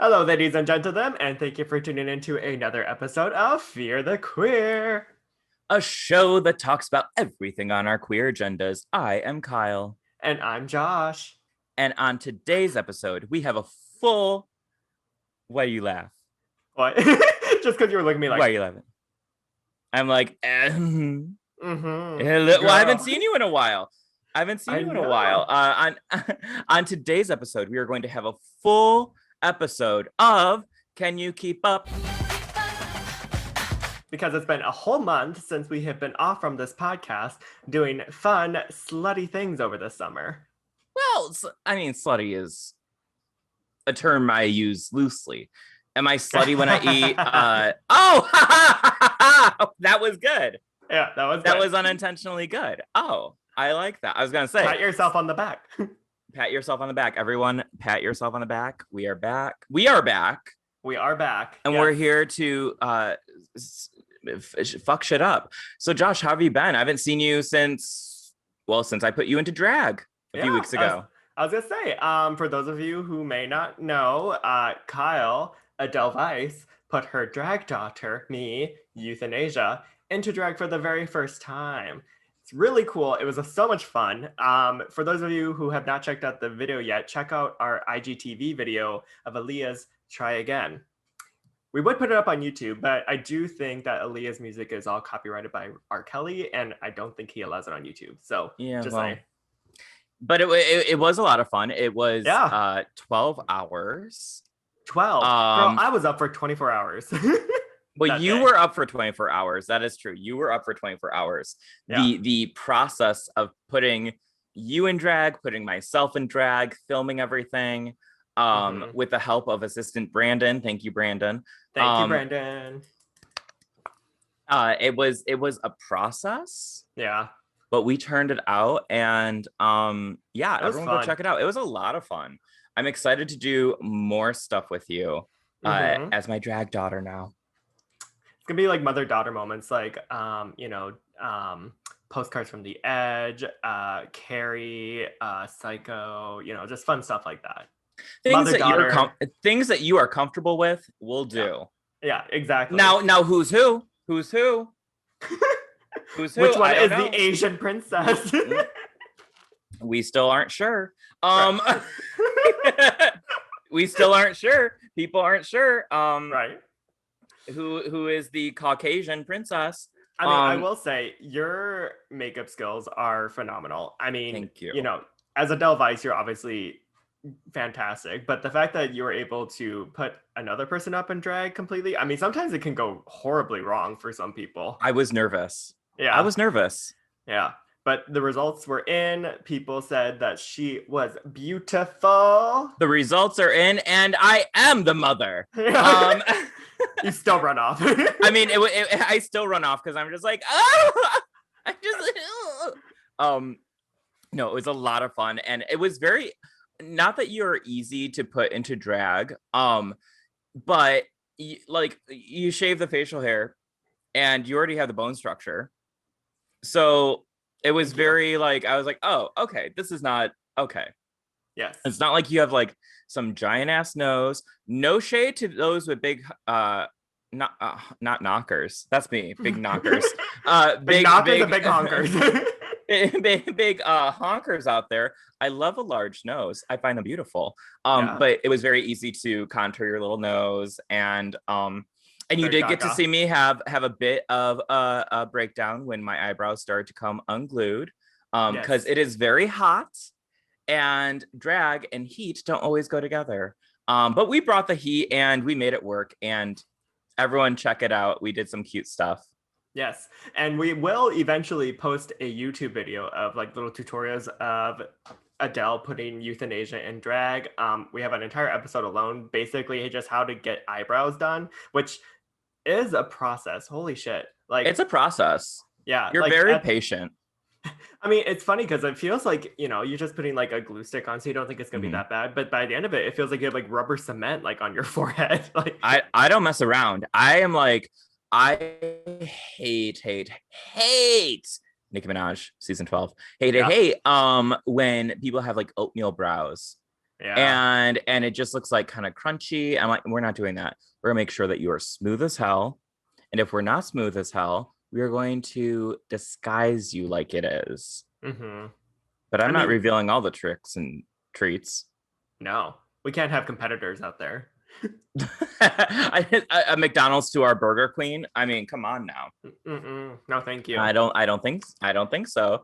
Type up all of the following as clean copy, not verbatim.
Hello, ladies and gentlemen, and thank you for tuning in to another episode of Fear the Queer. A show that talks about everything on our queer agendas. I am Kyle. And I'm Josh. And on today's episode, we have a full. Why do you laugh? What? Just because you were looking at me like. Why are you laughing? I'm like, Mm-hmm. well, I haven't seen you in a while. On today's episode, we are going to have a full episode of Can You Keep Up? Because it's been a whole month since we have been off from this podcast doing fun, slutty things over the summer. Well, I mean, slutty is a term I use loosely. Am I slutty when I eat? That was good. Yeah, that was That good. was unintentionally good. Oh, I like that. I was going to say. Pat yourself on the back. Pat yourself on the back. Everyone, pat yourself on the back. We are back. We are back. And we're here to fuck shit up. So, Josh, how have you been? I haven't seen you since I put you into drag a few weeks ago. I was going to say, for those of you who may not know, Kyle, Adele Weiss, put her drag daughter, me, Euthanasia, into drag for the very first time. It's really cool. It was so much fun. For those of you who have not checked out the video yet, check out our IGTV video of Aaliyah's Try Again. We would put it up on YouTube, but I do think that Aaliyah's music is all copyrighted by R. Kelly, and I don't think he allows it on YouTube. So saying. But it was a lot of fun. It was 12 hours. 12? Girl, I was up for 24 hours. Well, you were up for 24 hours. That is true. You were up for 24 hours. Yeah. The process of putting you in drag, putting myself in drag, filming everything, with the help of assistant Brandon. Thank you, Brandon. Thank you, Brandon. It was a process. Yeah. But we turned it out, and everyone go check it out. It was a lot of fun. I'm excited to do more stuff with you as my drag daughter now. It's gonna be like mother-daughter moments, like Postcards from the Edge, Carrie, Psycho, just fun stuff like that. Things that you are comfortable with, we'll do. Yeah, exactly. Now who's who? Who's who? Who's who? Which one is the Asian princess? We still aren't sure. We still aren't sure. People aren't sure. Right. Who is the Caucasian princess? I mean, I will say your makeup skills are phenomenal. I mean, thank you. As Adele Weiss, you're obviously fantastic, but the fact that you were able to put another person up in drag completely, I mean, sometimes it can go horribly wrong for some people. I was nervous. Yeah. I was nervous. Yeah. But the results were in. People said that she was beautiful. The results are in, and I am the mother. You still run off. I mean, I still run off because I'm just like, no, it was a lot of fun, and it was very, not that you're easy to put into drag, but you shave the facial hair, and you already have the bone structure, so it was very I was like, oh, okay, this is not okay. Yes. It's not like you have some giant ass nose. No shade to those with big not knockers. That's me. Big knockers. Big knockers and big honkers. big honkers out there. I love a large nose. I find them beautiful. But it was very easy to contour your little nose, and you did get to see me have a bit of a breakdown when my eyebrows started to come unglued, because it is very hot, and drag and heat don't always go together. But we brought the heat and we made it work, and everyone check it out. We did some cute stuff. Yes, and we will eventually post a YouTube video of little tutorials of Adele putting Euthanasia in drag. We have an entire episode alone, basically just how to get eyebrows done, which is a process. Holy shit. It's a process. Yeah. You're very patient. I mean, it's funny because it feels like, you're just putting a glue stick on, so you don't think it's going to be that bad. But by the end of it, it feels like you have rubber cement on your forehead. I don't mess around. I am I hate Nicki Minaj, season 12. Hate when people have oatmeal brows. Yeah. And it just looks like kind of crunchy. I'm like, we're not doing that. We're gonna make sure that you are smooth as hell. And if we're not smooth as hell, we are going to disguise you like it is. Mm-hmm. But I'm not revealing all the tricks and treats. No, we can't have competitors out there. A McDonald's to our Burger Queen. I mean, come on now. No, thank you. I don't think so.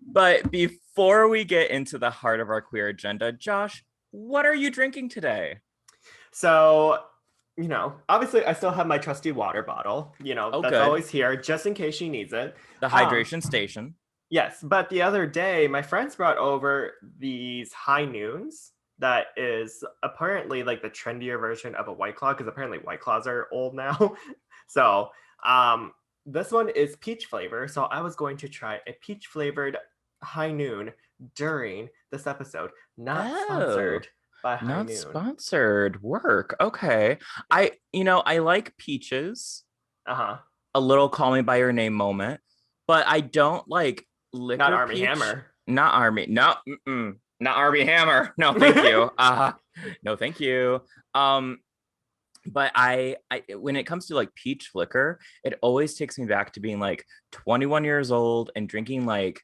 But before we get into the heart of our queer agenda, Josh, what are you drinking today? So, obviously I still have my trusty water bottle. That's good. always here just in case she needs it. The hydration station. Yes, but the other day my friends brought over these high noons. That is apparently like the trendier version of a White Claw, because apparently White Claws are old now. So this one is peach flavor. So I was going to try a peach flavored high noon during this episode. Not sponsored by High Noon. Not sponsored. Work. Okay. I like peaches. Uh-huh. A little Call Me by Your Name moment, but I don't like liquor. Not Army peach. Hammer. Not Army. No. Not Army Hammer. No, thank you. No, thank you. But I when it comes to like peach liquor, it always takes me back to being like 21 years old and drinking like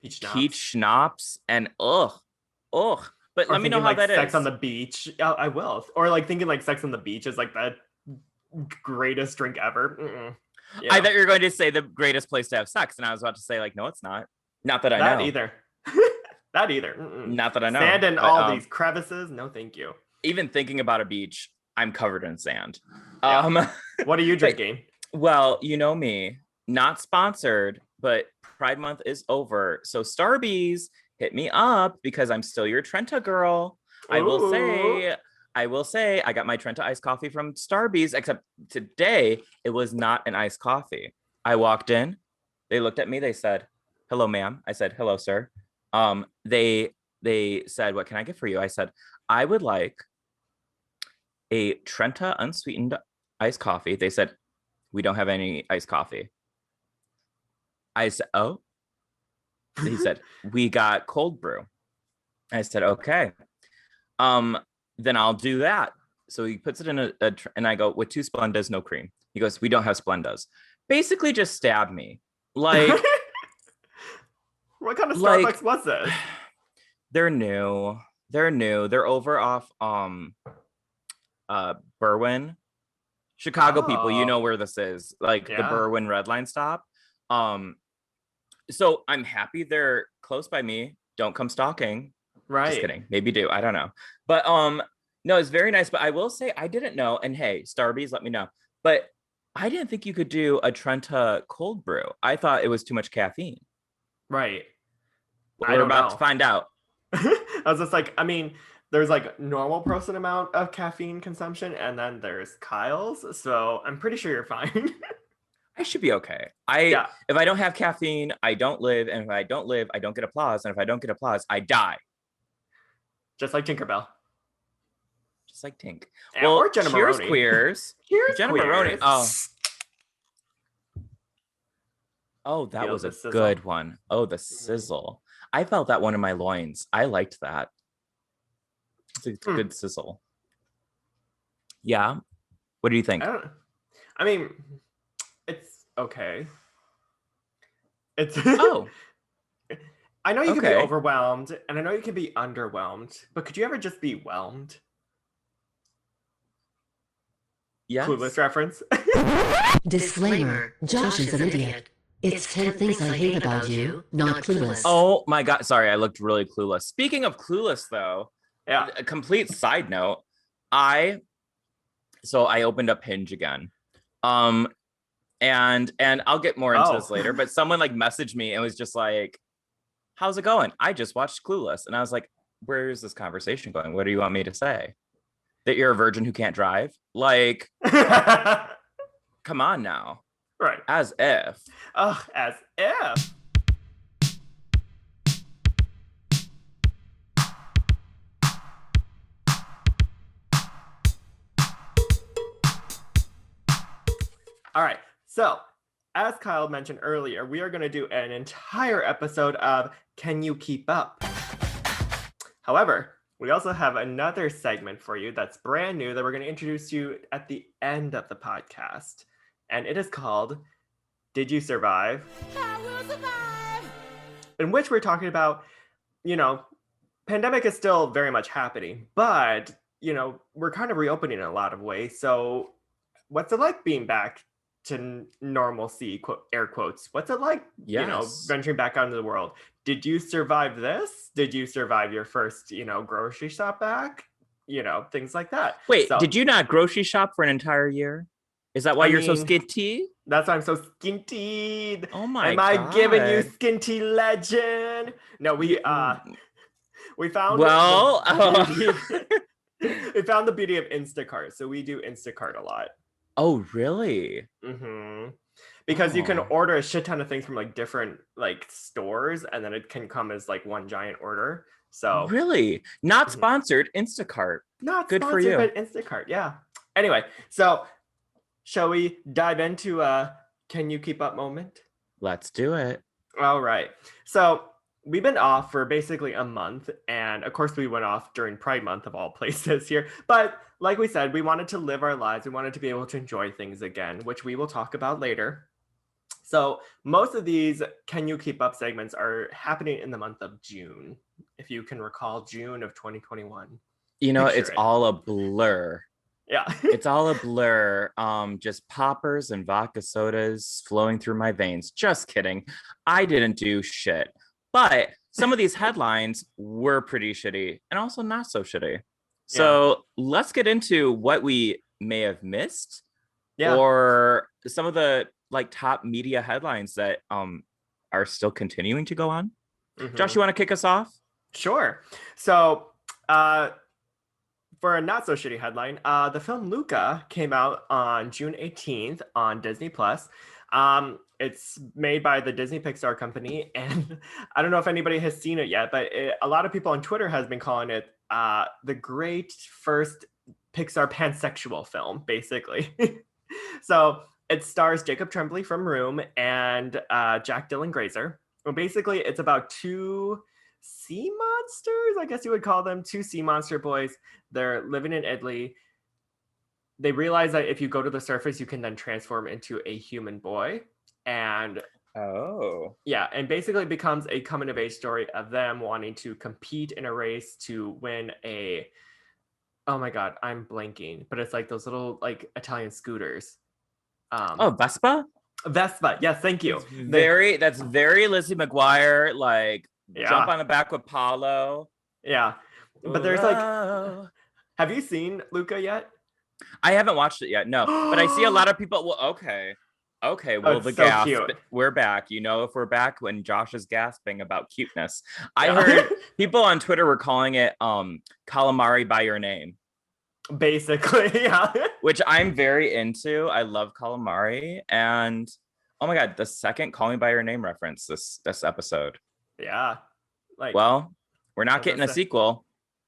peach schnapps and ugh. But let me know how like that sex is. Sex on the beach. I will. Or like thinking like Sex on the Beach is like the greatest drink ever. Yeah. I thought you were going to say the greatest place to have sex, and I was about to say like, no, it's not. Not that I know. That either. Not that I know. Sand and all these crevices. No, thank you. Even thinking about a beach, I'm covered in sand. Yeah. What are you drinking? Well, you know me, not sponsored, but Pride Month is over. So Starbucks, hit me up because I'm still your Trenta girl. Ooh. I will say I got my Trenta iced coffee from Starbucks, except today it was not an iced coffee. I walked in, they looked at me, they said, "Hello, ma'am." I said, "Hello, sir." They said, "What can I get for you?" I said, "I would like a Trenta unsweetened iced coffee." They said, "We don't have any iced coffee." I said, "Oh." He said, "We got cold brew." I said, "Okay. Then I'll do that." So he puts it in and I go, "With 2 Splendas, no cream." He goes, "We don't have Splendas." Basically just stabbed me. Like, what kind of Starbucks was this? They're new. They're over off Berwyn. Chicago people, you know where this is. Like the Berwyn Red Line stop. So I'm happy they're close by me. Don't come stalking. Right. Just kidding. Maybe do. I don't know. But no, it's very nice. But I will say I didn't know. And hey, Starbucks, let me know. But I didn't think you could do a Trenta cold brew. I thought it was too much caffeine. Right. We're about to find out. I was just like, I mean, there's like normal person amount of caffeine consumption, and then there's Kyle's. So I'm pretty sure you're fine. I should be okay. If I don't have caffeine, I don't live. And if I don't live, I don't get applause. And if I don't get applause, I die. Just like Tinkerbell. Just like Tink. Well, or Jenna cheers, Maroney. Queers. Cheers, Jenna queers. Maroney. Oh, that was a good one. Oh, the sizzle. I felt that one in my loins. I liked that. It's a good sizzle. Yeah. What do you think? I mean, it's okay. It's I know you can be overwhelmed, and I know you can be underwhelmed, but could you ever just be whelmed? Yes. Clueless reference. Disclaimer, Josh is an idiot. It's 10 things I hate about you, not Clueless. Oh my God. Sorry, I looked really clueless. Speaking of Clueless, though, a complete side note, I opened up Hinge again. And I'll get more into this later, but someone like messaged me and was just like, "How's it going? I just watched Clueless." And I was like, "Where is this conversation going? What do you want me to say? That you're a virgin who can't drive?" Like, come on now. Right. As if. As if. All right. So, as Kyle mentioned earlier, we are going to do an entire episode of Can You Keep Up? However, we also have another segment for you that's brand new that we're going to introduce you at the end of the podcast. And it is called Did You Survive? I will survive! In which we're talking about, pandemic is still very much happening, but, we're kind of reopening in a lot of ways. So what's it like being back to normalcy, air quotes? What's it like, venturing back out into the world? Did you survive this? Did you survive your first, grocery shop back? Things like that. Wait, did you not grocery shop for an entire year? Is that why you're so skinty? That's why I'm so skinty. Oh my God. Am I giving you skinty legend? No, we found we found the beauty of Instacart. So we do Instacart a lot. Oh, really? Mm-hmm. Because you can order a shit ton of things from like different like stores, and then it can come as like one giant order. So really, not sponsored. Instacart. Not good sponsored, for you. But Instacart, yeah. Anyway, so shall we dive into a Can You Keep Up moment? Let's do it. All right. So we've been off for basically a month, and of course we went off during Pride Month of all places here. But like we said, we wanted to live our lives. We wanted to be able to enjoy things again, which we will talk about later. So most of these Can You Keep Up segments are happening in the month of June, if you can recall June of 2021. It's all a blur. Yeah. It's all a blur. Just poppers and vodka sodas flowing through my veins. Just kidding. I didn't do shit. But some of these headlines were pretty shitty and also not so shitty. So let's get into what we may have missed or some of the like top media headlines that are still continuing to go on. Mm-hmm. Josh, you want to kick us off? Sure. So for a not so shitty headline, the film Luca came out on June 18th on Disney Plus. It's made by the Disney Pixar company, and I don't know if anybody has seen it yet, but a lot of people on Twitter has been calling it the great first Pixar pansexual film, basically. So it stars Jacob Tremblay from Room and Jack Dylan Grazer. Well, basically, it's about two sea monsters, I guess you would call them, two sea monster boys. They're living in Italy. They realize that if you go to the surface, you can then transform into a human boy. And and basically it becomes a coming of age story of them wanting to compete in a race to win oh my god, I'm blanking, but it's like those little like Italian scooters. Vespa? Vespa, yes, thank you. That's very Lizzie McGuire, like jump on the back with Paulo. Yeah. But there's like, have you seen Luca yet? I haven't watched it yet, no. But I see a lot of people, well, the gasp. Cute. We're back. If we're back when Josh is gasping about cuteness. I heard people on Twitter were calling it calamari by your name. Basically, yeah. Which I'm very into. I love calamari. And oh my god, the second Call Me by Your Name reference this episode. Yeah. Well, we're not getting a sequel.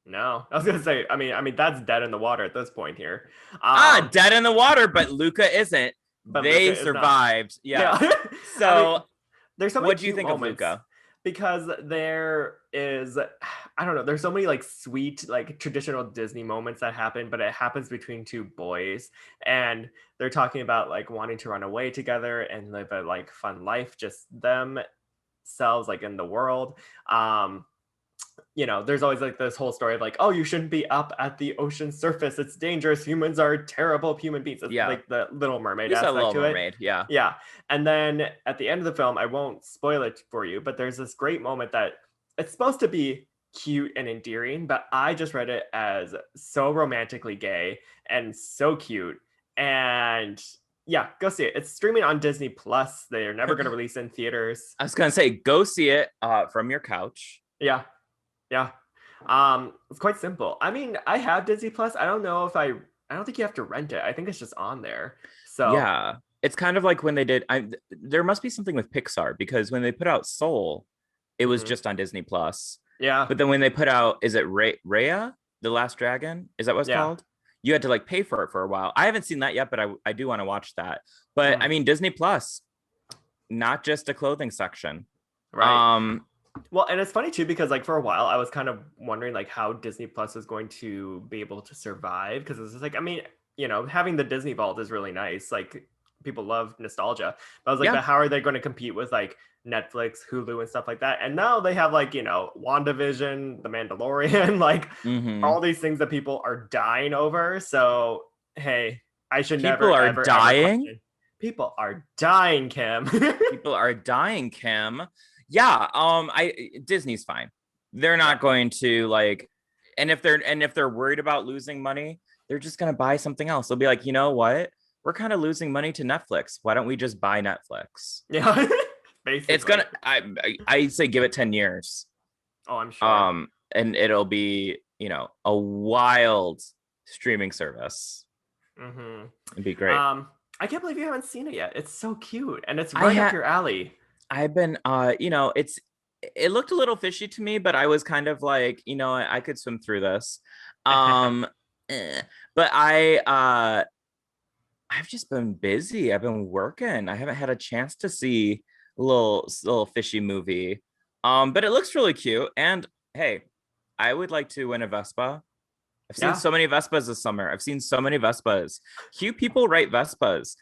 No, I was gonna say. I mean, that's dead in the water at this point here. Dead in the water, but Luca isn't. But they survived. Yeah. So, there's so many. What do you think of Luca? Because there is, I don't know. There's so many like sweet, like traditional Disney moments that happen, but it happens between two boys, and they're talking about like wanting to run away together and live a like fun life, just themselves, like in the world. There's always like this whole story of like, oh, you shouldn't be up at the ocean surface. It's dangerous. Humans are terrible human beings. It's like the Little Mermaid aspect to it. Yeah. Yeah. And then at the end of the film, I won't spoil it for you, but there's this great moment that it's supposed to be cute and endearing, but I just read it as so romantically gay and so cute. And yeah, go see it. It's streaming on Disney Plus. They're never going to release in theaters. I was going to say, go see it from your couch. Yeah. Yeah. It's quite simple. I mean, I have Disney Plus. I don't know if I don't think you have to rent it. I think it's just on there. So yeah, it's kind of like when they did, there must be something with Pixar, because when they put out Soul, it was just on Disney Plus. Yeah. But then when they put out, is it Raya, The Last Dragon? Is that what it's called? You had to like pay for it for a while. I haven't seen that yet, but I do want to watch that. But I mean, Disney Plus, not just a clothing section. Right. Well, and it's funny too because like for a while I was kind of wondering like how Disney Plus is going to be able to survive because it's just like I mean, having the Disney Vault is really nice. Like people love nostalgia. But I was like, Yeah. but how are they going to compete with like Netflix, Hulu, and stuff like that? And now they have like, WandaVision, The Mandalorian, like all these things that people are dying over. So hey, I should People never are ever dying. question. People are dying, Kim. People are dying, Kim. Yeah, Disney's fine. They're not going to like, and if they're worried about losing money, they're just gonna buy something else. They'll be like, you know what? We're kind of losing money to Netflix. Why don't we just buy Netflix? Yeah, basically. It's gonna. I say give it 10 years. Oh, I'm sure. And it'll be a wild streaming service. Mm-hmm. It'd be great. I can't believe you haven't seen it yet. It's so cute and it's right up your alley. I've been it looked a little fishy to me, but I was kind of like, I could swim through this. But I've just been busy. I've been working. I haven't had a chance to see a little fishy movie. But it looks really cute. And hey, I would like to win a Vespa. I've seen so many Vespas this summer. I've seen so many Vespas. Cute people ride Vespas.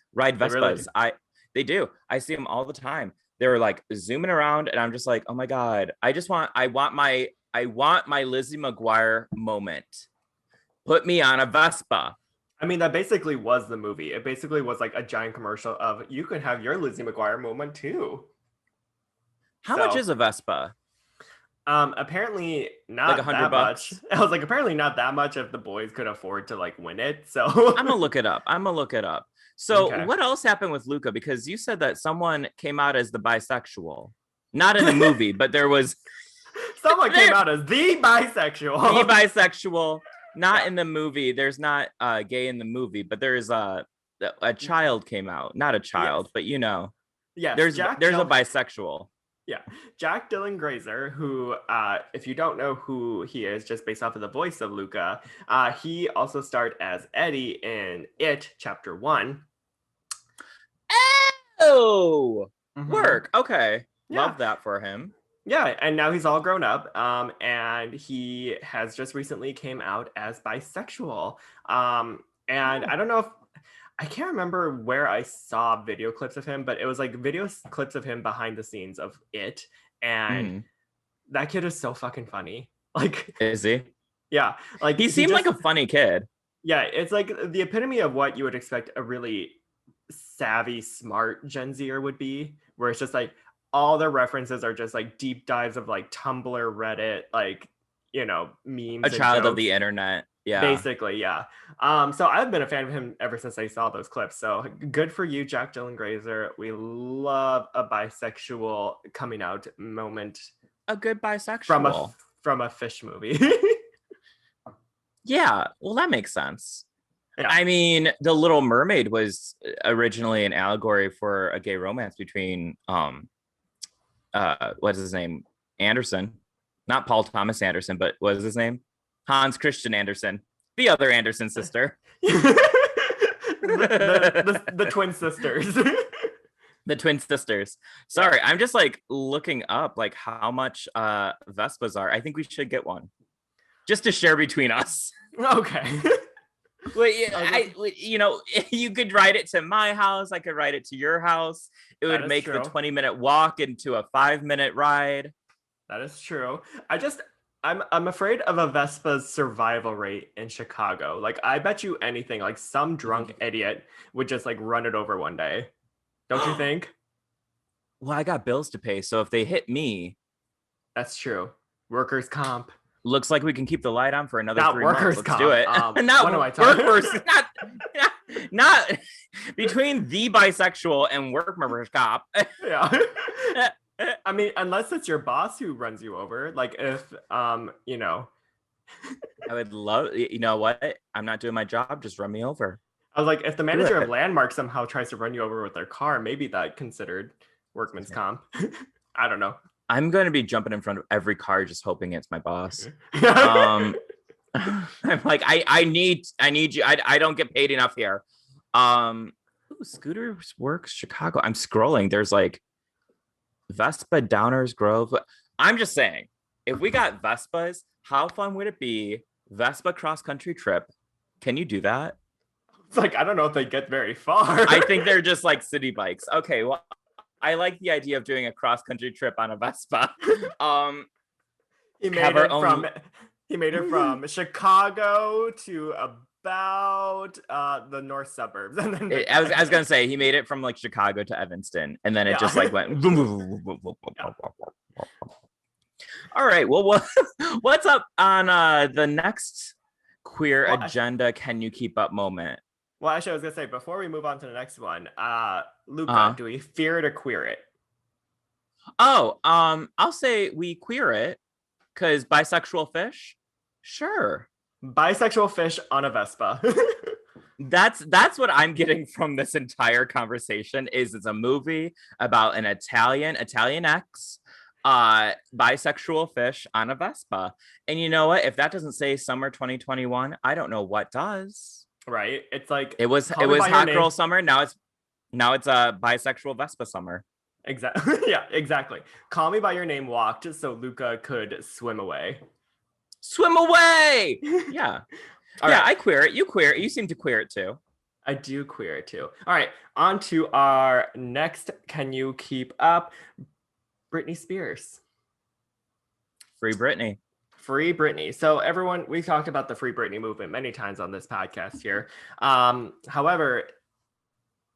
They do. I see them all the time. They're like zooming around, and I'm just like, oh my god! I want my Lizzie McGuire moment. Put me on a Vespa. I mean, that basically was the movie. It basically was like a giant commercial of you can have your Lizzie McGuire moment too. How much is a Vespa? Apparently not like $100 that much. I was like, apparently not that much if the boys could afford to like win it. So I'm gonna look it up. So what else happened with Luca? Because you said that someone came out as the bisexual, not in the movie, but there was someone came out as the bisexual. The bisexual, not in the movie. There's not gay in the movie, but there's a child came out. Not a child, but yes, there's a bisexual. Yeah, Jack Dylan Grazer, who, if you don't know who he is, just based off of the voice of Luca, he also starred as Eddie in It Chapter 1. Oh, work. Okay, love that for him. Yeah, and now he's all grown up, and he has just recently came out as bisexual. And I don't know if I can't remember where I saw video clips of him, but it was like video clips of him behind the scenes of It, and that kid is so fucking funny. Like, is he? Yeah, like he seemed like a funny kid. Yeah, it's like the epitome of what you would expect a really savvy, smart Gen Zer would be, where it's just like all their references are just like deep dives of like Tumblr, Reddit, like memes. A child of the internet. Yeah, basically, yeah. So I've been a fan of him ever since I saw those clips. So good for you, Jack Dylan Grazer. We love a bisexual coming out moment. A good bisexual from a fish movie. Yeah, well, that makes sense. Yeah. I mean, The Little Mermaid was originally an allegory for a gay romance between what's his name? Anderson. Not Paul Thomas Anderson, but what is his name? Hans Christian Andersen, the other Anderson sister. the twin sisters. The twin sisters. Sorry, I'm just like looking up like how much Vespas are. I think we should get one. Just to share between us. Okay. Well, you could ride it to my house. I could ride it to your house. It would make the 20-minute walk into a 5-minute ride. That is true. I'm afraid of a Vespa's survival rate in Chicago. Like, I bet you anything, like some drunk idiot would just like run it over one day. Don't you think? Well, I got bills to pay, so if they hit me. That's true. Workers' comp. Looks like we can keep the light on for another not 3 workers' months. Let's do it. Not what am I talking workers. not between the bisexual and workers' comp. Yeah. I mean, unless it's your boss who runs you over. Like if I would love. You know what? I'm not doing my job. Just run me over. I was like, if the manager of Landmark somehow tries to run you over with their car, maybe that considered workman's comp. I don't know. I'm going to be jumping in front of every car, just hoping it's my boss. I'm like, I need you. I don't get paid enough here. Scooters Works Chicago. I'm scrolling. There's like Vespa Downers Grove. I'm just saying, if we got Vespas, how fun would it be? Vespa cross-country trip. Can you do that? It's like, I don't know if they get very far. I think they're just like city bikes. Okay, well, I like the idea of doing a cross-country trip on a Vespa. He made it from he made it from Chicago to about the north suburbs. And then I was gonna say he made it from like Chicago to Evanston, and then it just like went. All right. Well, what's up on the next queer agenda? Can you keep up moment? Well, actually, I was gonna say before we move on to the next one, Luca, do we fear it or queer it? Oh, I'll say we queer it, because bisexual fish, sure. Bisexual fish on a Vespa. That's what I'm getting from this entire conversation. Is it's a movie about an Italian ex, bisexual fish on a Vespa. And you know what? If that doesn't say summer 2021, I don't know what does. Right? It's like it was hot girl summer. Now it's a bisexual Vespa summer. Exactly. Yeah, exactly. Call Me by Your Name walked so Luca could swim away. Swim away! Yeah. All right. I queer it. You queer it. You seem to queer it too. I do queer it too. All right. On to our next Can You Keep Up? Britney Spears. Free Britney. Free Britney. So everyone, we've talked about the Free Britney movement many times on this podcast here. However,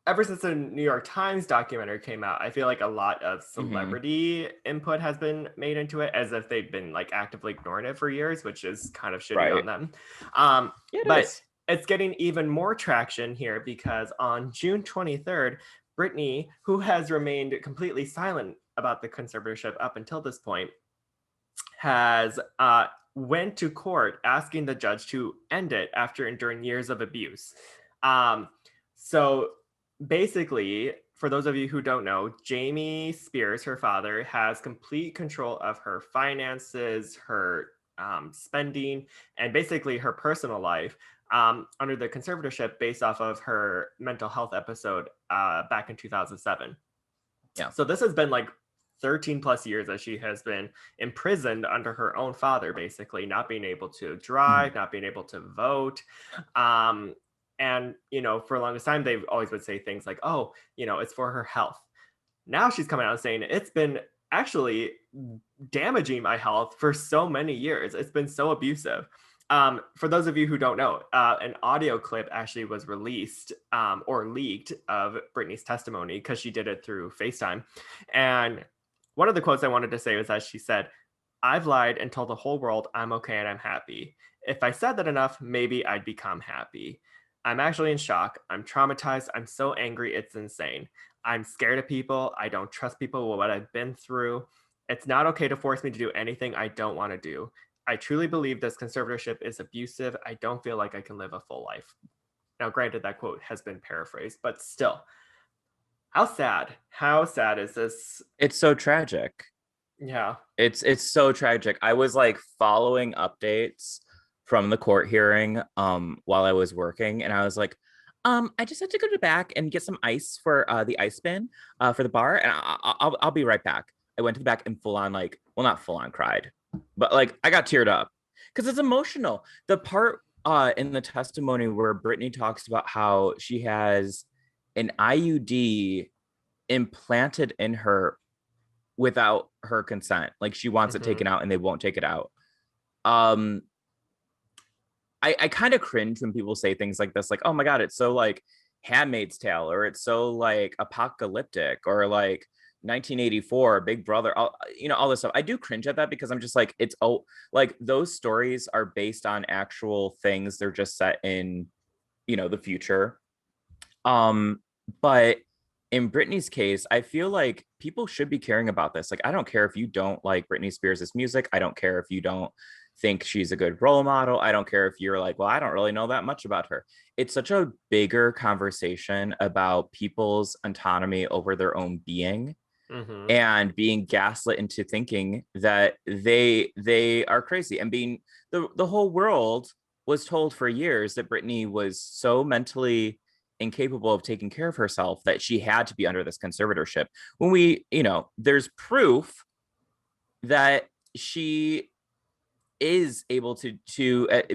ever since the New York Times documentary came out, I feel like a lot of celebrity input has been made into it, as if they've been like actively ignoring it for years, which is kind of shitty on them. But it's getting even more traction here because on June 23rd, Britney, who has remained completely silent about the conservatorship up until this point, has went to court asking the judge to end it after enduring years of abuse. So basically, for those of you who don't know, Jamie Spears, her father, has complete control of her finances, her spending, and basically her personal life under the conservatorship based off of her mental health episode back in 2007. Yeah. So this has been like 13 plus years that she has been imprisoned under her own father, basically not being able to drive, not being able to vote. And, you know, for the longest time, they've always would say things like, oh, you know, it's for her health. Now she's coming out and saying it's been actually damaging my health for so many years. It's been so abusive. For those of you who don't know, an audio clip actually was released or leaked of Britney's testimony because she did it through FaceTime. And one of the quotes I wanted to say was that she said, "I've lied and told the whole world I'm okay and I'm happy. If I said that enough, maybe I'd become happy. I'm actually in shock. I'm traumatized. I'm so angry. It's insane. I'm scared of people. I don't trust people with what I've been through. It's not okay to force me to do anything I don't want to do. I truly believe this conservatorship is abusive. I don't feel like I can live a full life." Now, granted, that quote has been paraphrased, but still, how sad is this? It's so tragic. Yeah. It's so tragic. I was like following updates from the court hearing while I was working, and I was like, I just have to go to the back and get some ice for the ice bin for the bar, and I'll be right back. I went to the back and full on like, well, not full on cried, but like I got teared up because it's emotional. The part in the testimony where Britney talks about how she has an IUD implanted in her without her consent, like she wants it taken out and they won't take it out. I kind of cringe when people say things like this, like, oh my God, it's so like Handmaid's Tale, or it's so like apocalyptic, or like 1984, Big Brother, all this stuff. I do cringe at that because I'm just like, it's like those stories are based on actual things. They're just set in, the future. But in Britney's case, I feel like people should be caring about this. Like, I don't care if you don't like Britney Spears' music. I don't care if you don't think she's a good role model. I don't care if you're like, well, I don't really know that much about her. It's such a bigger conversation about people's autonomy over their own being and being gaslit into thinking that they are crazy, and being the whole world was told for years that Britney was so mentally incapable of taking care of herself that she had to be under this conservatorship. When there's proof that she is able to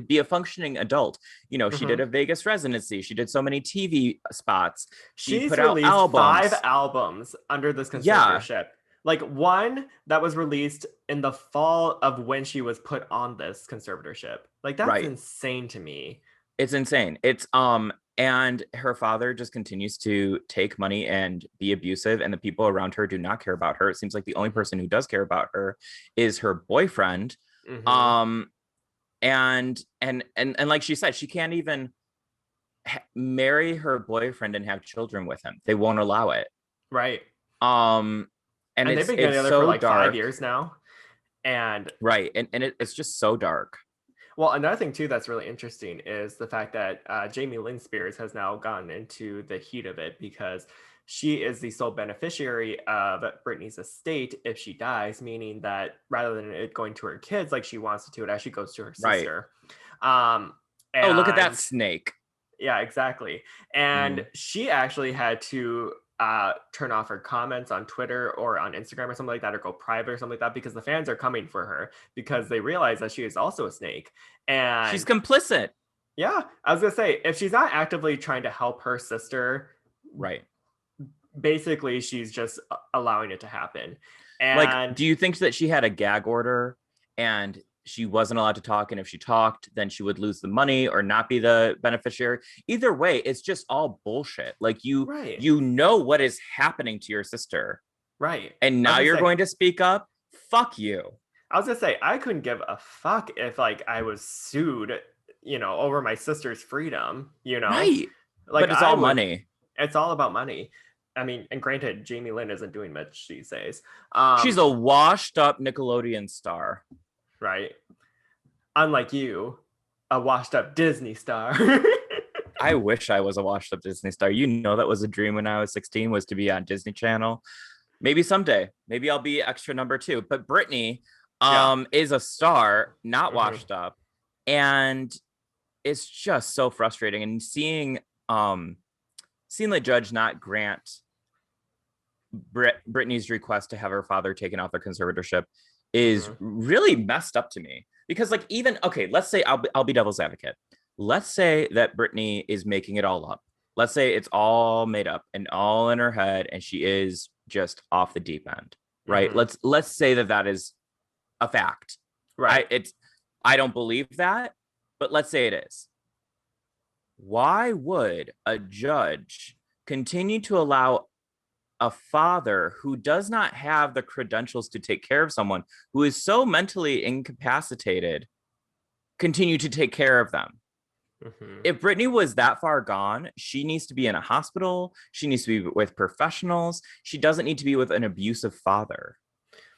be a functioning adult. You know, she did a Vegas residency. She did so many TV spots. She She's put out released albums. 5 albums under this Yeah. conservatorship. Like one that was released in the fall of when she was put on this conservatorship. Like that's insane to me. It's insane. It's and her father just continues to take money and be abusive, and the people around her do not care about her. It seems like the only person who does care about her is her boyfriend. And like she said, she can't even marry her boyfriend and have children with him. They won't allow it. Right. And they've been together so for like dark. 5 years now. And it's just so dark. Well, another thing too that's really interesting is the fact that Jamie Lynn Spears has now gotten into the heat of it because she is the sole beneficiary of Britney's estate if she dies, meaning that rather than it going to her kids like she wants it to, it actually goes to her sister. Oh, look at that snake. Yeah, exactly. And she actually had to turn off her comments on Twitter or on Instagram or something like that, or go private or something like that, because the fans are coming for her because they realize that she is also a snake and she's complicit. Yeah, I was gonna say, if she's not actively trying to help her sister, basically she's just allowing it to happen. And like, do you think that she had a gag order and she wasn't allowed to talk, and if she talked, then she would lose the money or not be the beneficiary? Either way, it's just all bullshit. Like you know what is happening to your sister. Right. And now you're going to speak up? Fuck you. I was gonna say, I couldn't give a fuck if like I was sued, you know, over my sister's freedom, you know? Right. Like, but it's all money. It's all about money. I mean, and granted, Jamie Lynn isn't doing much these days. She's a washed up Nickelodeon star. Right. Unlike you, a washed up Disney star. I wish I was a washed up Disney star. You know, that was a dream when I was 16, was to be on Disney Channel. Maybe someday. Maybe I'll be extra number 2. But Britney is a star, not washed up. And it's just so frustrating. And seeing the judge not grant Britney's request to have her father taken off the conservatorship is really messed up to me. Because like, even, okay, let's say I'll be devil's advocate. Let's say that Britney is making it all up. Let's say it's all made up and all in her head and she is just off the deep end, right? Let's say that is a fact, right? I don't believe that, but let's say it is. Why would a judge continue to allow a father who does not have the credentials to take care of someone who is so mentally incapacitated continue to take care of them? If Britney was that far gone, she needs to be in a hospital. She needs to be with professionals. She doesn't need to be with an abusive father.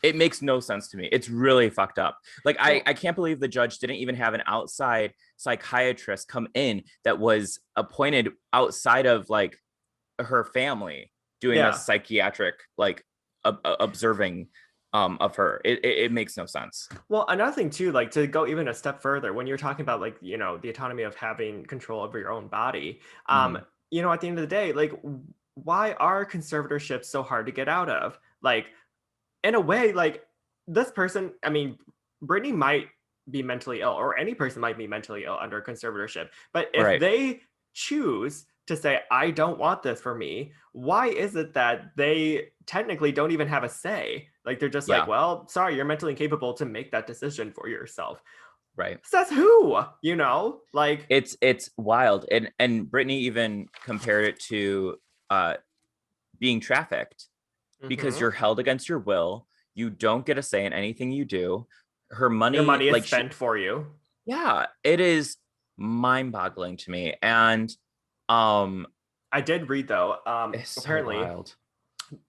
It makes no sense to me. It's really fucked up. Like, I can't believe the judge didn't even have an outside psychiatrist come in that was appointed outside of like her family doing a psychiatric like observing of her. It makes no sense. Well, another thing too, like to go even a step further, when you're talking about like, you know, the autonomy of having control over your own body, you know, at the end of the day, like, why are conservatorships so hard to get out of? Like, in a way, like this person, I mean, Britney might be mentally ill, or any person might be mentally ill under a conservatorship, but if they choose to say, I don't want this for me, why is it that they technically don't even have a say? Like, they're just like, well, sorry, you're mentally incapable to make that decision for yourself. Right. Says who? You know, like it's wild. And Britney even compared it to being trafficked, because you're held against your will. You don't get a say in anything you do. Your money is like spent for you. Yeah, it is mind-boggling to me. And I did read though, apparently so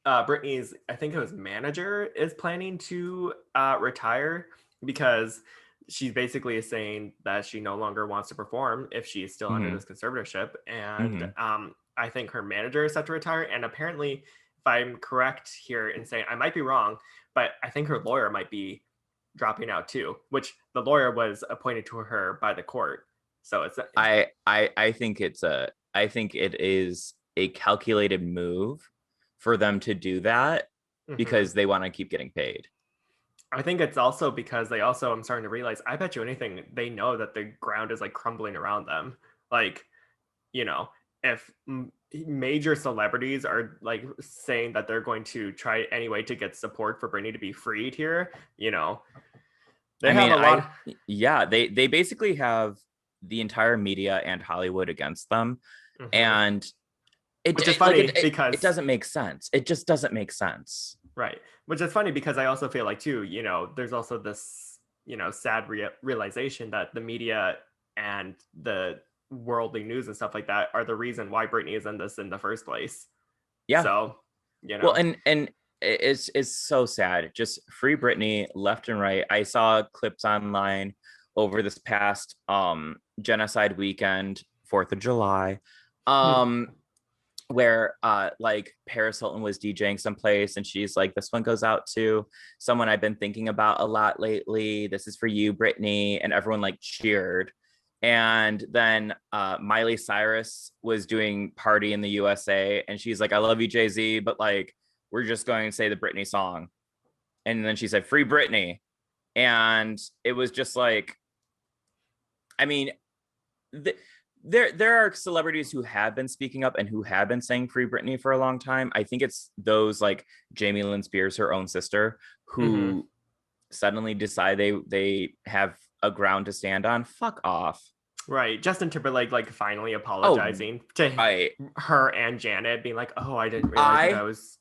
Britney's, I think it was manager, is planning to retire because she basically is saying that she no longer wants to perform if she is still under this conservatorship. And I think her manager is set to retire. And apparently, if I'm correct here in saying, I might be wrong, but I think her lawyer might be dropping out too, which the lawyer was appointed to her by the court. So it's I think it is a calculated move for them to do that because they want to keep getting paid. I think it's also because they also, I'm starting to realize, I bet you anything, they know that the ground is like crumbling around them. Like, you know, if major celebrities are like saying that they're going to try anyway to get support for Britney to be freed here, you know, they I have mean, a lot. they basically have the entire media and Hollywood against them. And which is funny because it doesn't make sense. It just doesn't make sense. Right. Which is funny because I also feel like too, you know, there's also this, you know, sad realization that the media and the worldly news and stuff like that are the reason why Britney is in this in the first place. Yeah. So, you know. Well, and it's so sad. Just free Britney left and right. I saw clips online over this past genocide weekend, 4th of July. Where like Paris Hilton was DJing someplace and she's like, this one goes out to someone I've been thinking about a lot lately. This is for you, Britney. And everyone like cheered. And then Miley Cyrus was doing Party in the USA. And she's like, I love you, Jay-Z, but like, we're just going to say the Britney song. And then she said, free Britney. And it was just like, I mean, there are celebrities who have been speaking up and who have been saying free Britney for a long time. I think it's those like Jamie Lynn Spears, her own sister, who suddenly decide they have a ground to stand on. Fuck off. Right. Justin Timberlake like finally apologizing to her and Janet, being like, oh, I didn't realize that I was.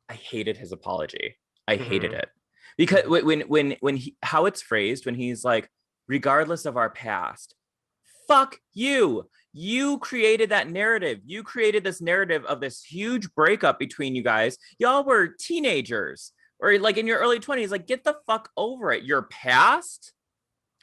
I hated his apology. I hated it. Because when he, how it's phrased, when he's like, regardless of our past, fuck you. You created that narrative. You created this narrative of this huge breakup between you guys. Y'all were teenagers or like in your early 20s. Like, get the fuck over it. Your past?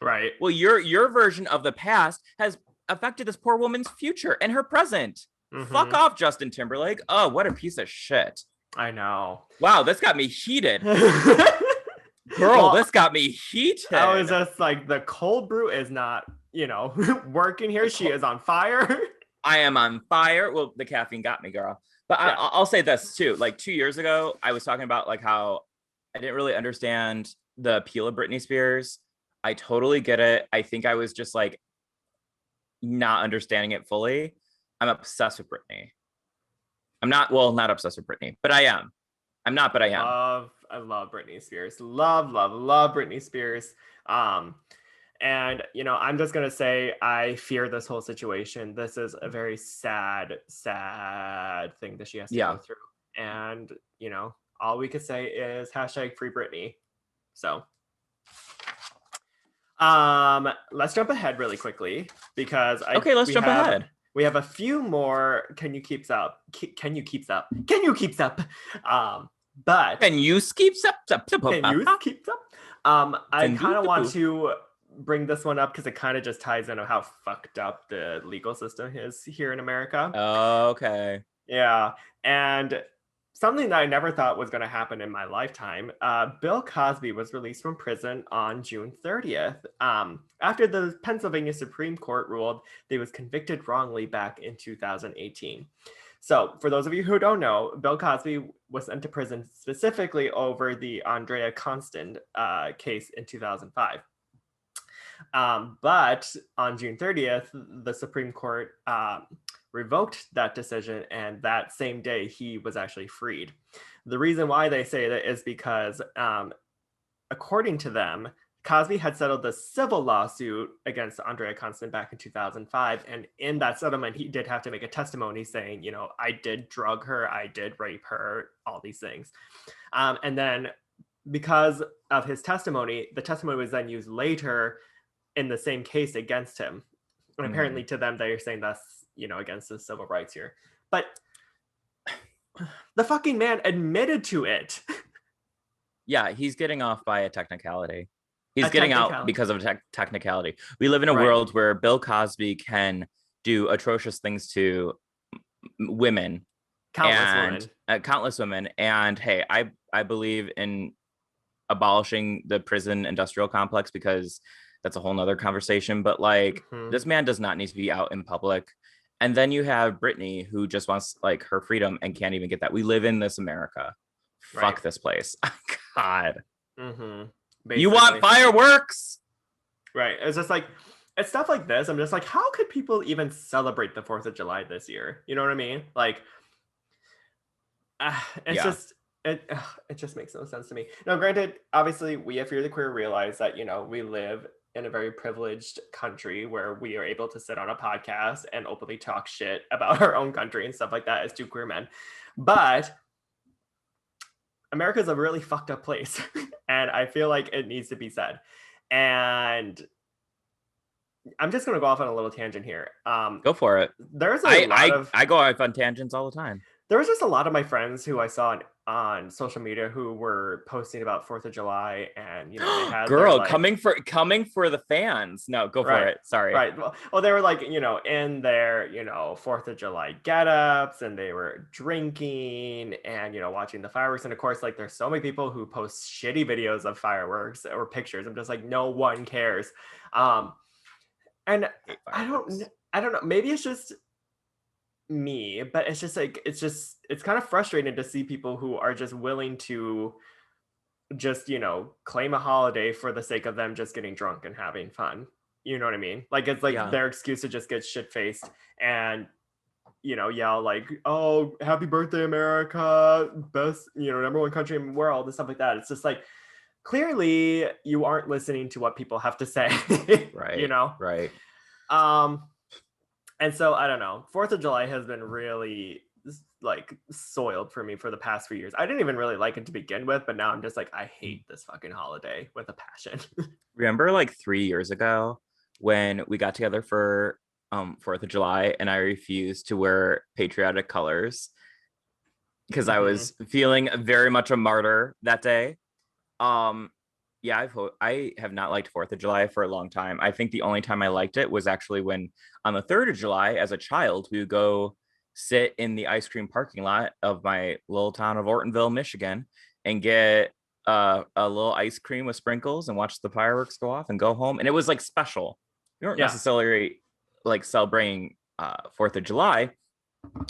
Right. Well, your version of the past has affected this poor woman's future and her present. Fuck off, Justin Timberlake. Oh, what a piece of shit. I know. Wow, this got me heated. Girl, well, this got me heated. I was just like, the cold brew is not, you know, working here. She is on fire. I am on fire. Well, the caffeine got me, girl. But yeah. I'll say this too. Like 2 years ago, I was talking about like how I didn't really understand the appeal of Britney Spears. I totally get it. I think I was just like not understanding it fully. I'm obsessed with Britney. I'm not obsessed with Britney, but I am. I'm not, but I am. I love Britney Spears. Love Britney Spears. And, you know, I'm just going to say I fear this whole situation. This is a very sad, sad thing that she has to go through. And, you know, all we could say is hashtag free Britney. So, let's jump ahead really quickly because let's jump ahead. We have a few more. Can you keeps up? But can you keeps up? Can you keeps up? I kind of want to bring this one up because it kind of just ties into how fucked up the legal system is here in America. Okay. Yeah, and something that I never thought was going to happen in my lifetime. Bill Cosby was released from prison on June 30th. After the Pennsylvania Supreme Court ruled that he was convicted wrongly back in 2018. So for those of you who don't know, Bill Cosby was sent to prison specifically over the Andrea Constand case in 2005. But on June 30th, the Supreme Court revoked that decision, and that same day he was actually freed. The reason why they say that is because according to them, Cosby had settled the civil lawsuit against Andrea Constand back in 2005, and in that settlement he did have to make a testimony saying, you know, I did drug her, I did rape her, all these things. And then because of his testimony, the testimony was then used later in the same case against him. And apparently to them, they're saying that's, you know, against the civil rights here. But the fucking man admitted to it. Yeah, he's getting off by a technicality. He's getting out because of a technicality. We live in a world where Bill Cosby can do atrocious things to women. Countless women. And hey, I believe in abolishing the prison industrial complex because that's a whole nother conversation. But like, this man does not need to be out in public. And then you have Britney, who just wants like her freedom and can't even get that. We live in this America. Fuck this place. God. You want fireworks? Right. It's just like, it's stuff like this. I'm just like, how could people even celebrate the 4th of July this year? You know what I mean? Like, it just makes no sense to me. Now, granted, obviously, we at Fear the Queer realize that, we live in a very privileged country where we are able to sit on a podcast and openly talk shit about our own country and stuff like that as two queer men. But America is a really fucked up place. And I feel like it needs to be said. And I'm just going to go off on a little tangent here. Go for it. There's I go off on tangents all the time. There was just a lot of my friends who I saw on social media who were posting about 4th of July, and they had coming for the fans. No, go for it. Sorry. Right. Well, they were like, in their 4th of July get-ups, and they were drinking and watching the fireworks. And of course, like, there's so many people who post shitty videos of fireworks or pictures. I'm just like, no one cares. And I don't know. Maybe it's just me, but it's just like, it's kind of frustrating to see people who are just willing to just claim a holiday for the sake of them just getting drunk and having fun. You know what I mean? Like, it's like their excuse to just get shit-faced and yell like, oh, happy birthday America, best number one country in the world and stuff like that. It's just like, clearly you aren't listening to what people have to say. Right. Right. And so I don't know, 4th of July has been really like soiled for me for the past few years. I didn't even really like it to begin with, but now I'm just like, I hate this fucking holiday with a passion. Remember like 3 years ago when we got together for 4th of July and I refused to wear patriotic colors because I was feeling very much a martyr that day. I have not liked 4th of July for a long time. I think the only time I liked it was actually when on the 3rd of July as a child, we would go sit in the ice cream parking lot of my little town of Ortonville, Michigan, and get a little ice cream with sprinkles and watch the fireworks go off and go home. And it was like special. You weren't necessarily like celebrating 4th of July,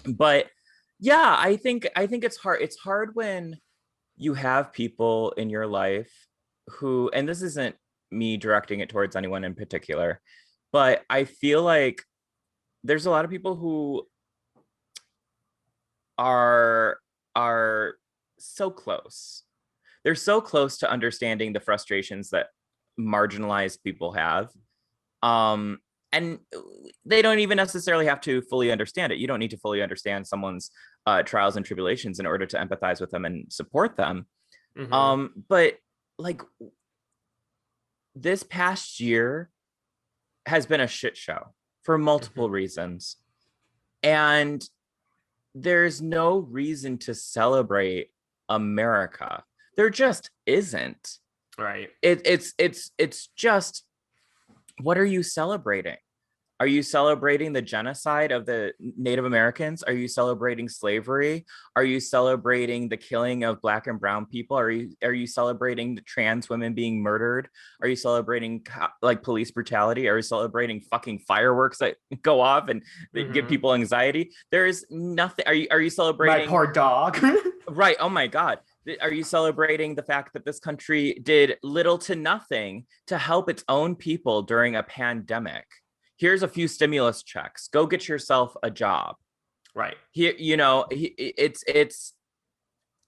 but yeah, I think it's hard. It's hard when you have people in your life who, and this isn't me directing it towards anyone in particular, but I feel like there's a lot of people who are so close. They're so close to understanding the frustrations that marginalized people have. And they don't even necessarily have to fully understand it. You don't need to fully understand someone's trials and tribulations in order to empathize with them and support them. But like, this past year has been a shit show for multiple reasons. And there's no reason to celebrate America. There just isn't. Right. It's just, what are you celebrating? Are you celebrating the genocide of the Native Americans? Are you celebrating slavery? Are you celebrating the killing of Black and brown people? Are you celebrating the trans women being murdered? Are you celebrating like police brutality? Are you celebrating fucking fireworks that go off and they give people anxiety? There is nothing. Are you celebrating my poor dog? Right. Oh my God. Are you celebrating the fact that this country did little to nothing to help its own people during a pandemic? Here's a few stimulus checks. Go get yourself a job. Right. Here, it's.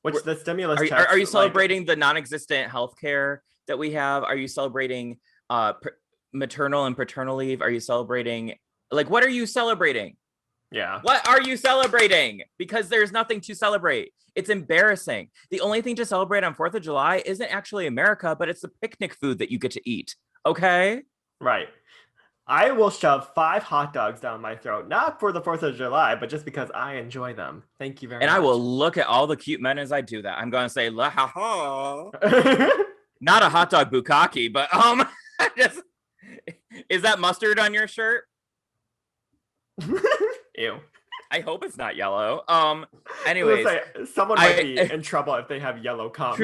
Which the stimulus checks. Are you celebrating the non-existent healthcare that we have? Are you celebrating maternal and paternal leave? Are you celebrating, like, what are you celebrating? Yeah. What are you celebrating? Because there's nothing to celebrate. It's embarrassing. The only thing to celebrate on 4th of July isn't actually America, but it's the picnic food that you get to eat. Okay? Right. I will shove 5 hot dogs down my throat, not for the 4th of July, but just because I enjoy them. Thank you very much. And I will look at all the cute men as I do that. I'm going to say, la ha ha. Not a hot dog bukkake, but just, is that mustard on your shirt? Ew. I hope it's not yellow. Anyways, someone might be in trouble if they have yellow cum.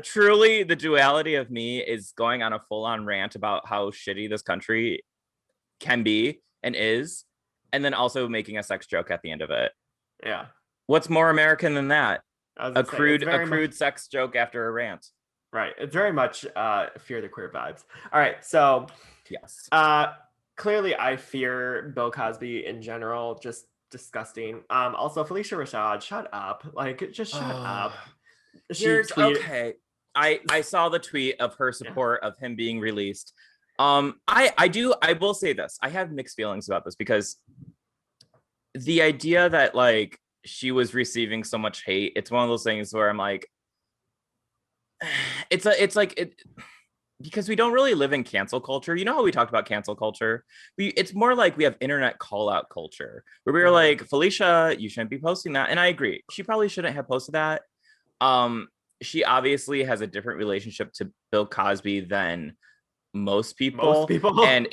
Truly, the duality of me is going on a full-on rant about how shitty this country can be and is, and then also making a sex joke at the end of it. Yeah. What's more American than that? A crude sex joke after a rant. Right. It's very much fear the queer vibes. All right. So Yes. clearly I fear Bill Cosby in general. Just disgusting. Also Felicia Rashad, shut up. Like, just shut up. She tweeted. Okay. I saw the tweet of her support of him being released. I will say this. I have mixed feelings about this because the idea that like she was receiving so much hate, it's one of those things where I'm like, it's like it, because we don't really live in cancel culture. You know how we talked about cancel culture? It's more like we have internet call out culture where we were like, Felicia, you shouldn't be posting that. And I agree. She probably shouldn't have posted that. She obviously has a different relationship to Bill Cosby than most people. And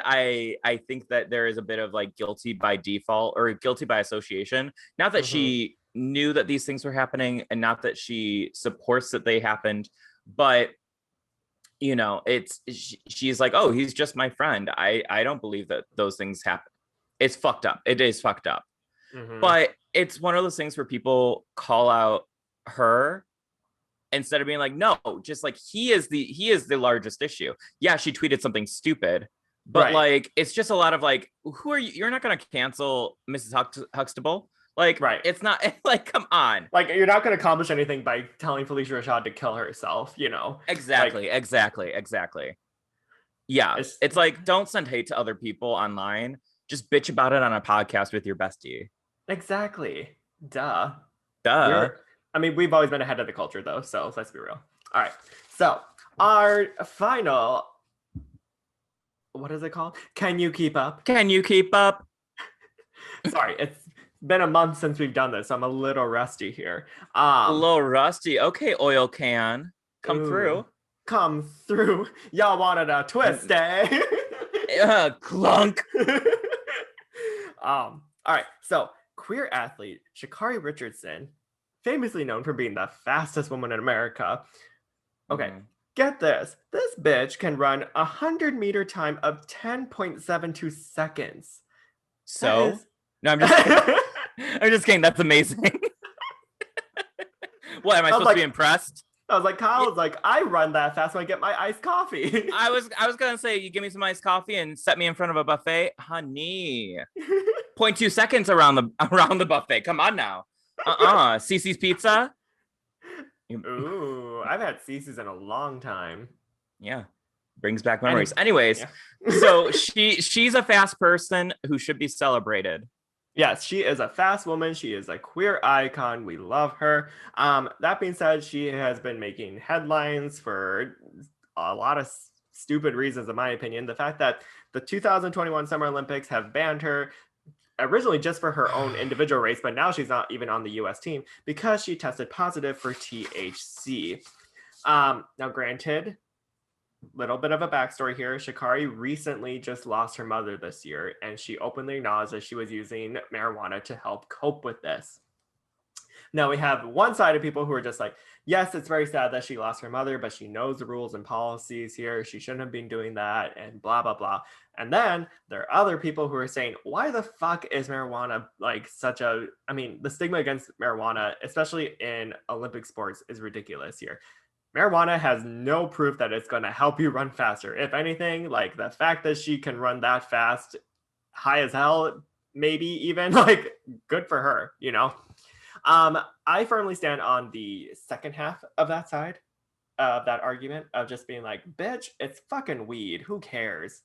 I think that there is a bit of like guilty by default or guilty by association. Not that she knew that these things were happening and not that she supports that they happened, but you know, she's like, oh, he's just my friend. I don't believe that those things happen. It's fucked up. It is fucked up. But it's one of those things where people call out her instead of being like, no, just like he is the largest issue. Yeah, she tweeted something stupid, but like it's just a lot of like, who are you? You're not gonna cancel Mrs. Huxtable. Like, it's not like, come on. Like, you're not going to accomplish anything by telling Felicia Rashad to kill herself, you know? Exactly. Yeah. It's like, don't send hate to other people online. Just bitch about it on a podcast with your bestie. Exactly. Duh. I mean, we've always been ahead of the culture, though, so let's be real. All right. So, our final... What is it called? Can you keep up? Can you keep up? Sorry, it's been a month since we've done this. So I'm a little rusty here. A little rusty. Okay, oil can. Come through. Come through. Y'all wanted a twist, eh? Clunk. All right. So queer athlete Sha'Carri Richardson, famously known for being the fastest woman in America. Okay. Get this. This bitch can run 100-meter time of 10.72 seconds. So? No, I'm just kidding. I'm just kidding. That's amazing. What, am I supposed to be impressed? I was like, Kyle was like, I run that fast when I get my iced coffee. I was gonna say, you give me some iced coffee and set me in front of a buffet, honey. 0.2 seconds around the buffet. Come on now. Cece's Pizza. Ooh, I've had Cece's in a long time. Yeah, brings back memories. Anyways, so she's a fast person who should be celebrated. Yes, she is a fast woman. She is a queer icon. We love her. That being said, she has been making headlines for a lot of stupid reasons, in my opinion. The fact that the 2021 Summer Olympics have banned her originally just for her own individual race, but now she's not even on the US team because she tested positive for THC. Now, granted, little bit of a backstory here. Sha'Carri recently just lost her mother this year, and she openly acknowledged that she was using marijuana to help cope with this. Now we have one side of people who are just like, yes, it's very sad that she lost her mother, but she knows the rules and policies here. She shouldn't have been doing that and blah, blah, blah. And then there are other people who are saying, why the fuck is marijuana like such a, I mean, the stigma against marijuana, especially in Olympic sports, is ridiculous here. Marijuana has no proof that it's going to help you run faster. If anything, like the fact that she can run that fast, high as hell, maybe even, like, good for her, you know? I firmly stand on the second half of that side of that argument of just being like, bitch, it's fucking weed. Who cares?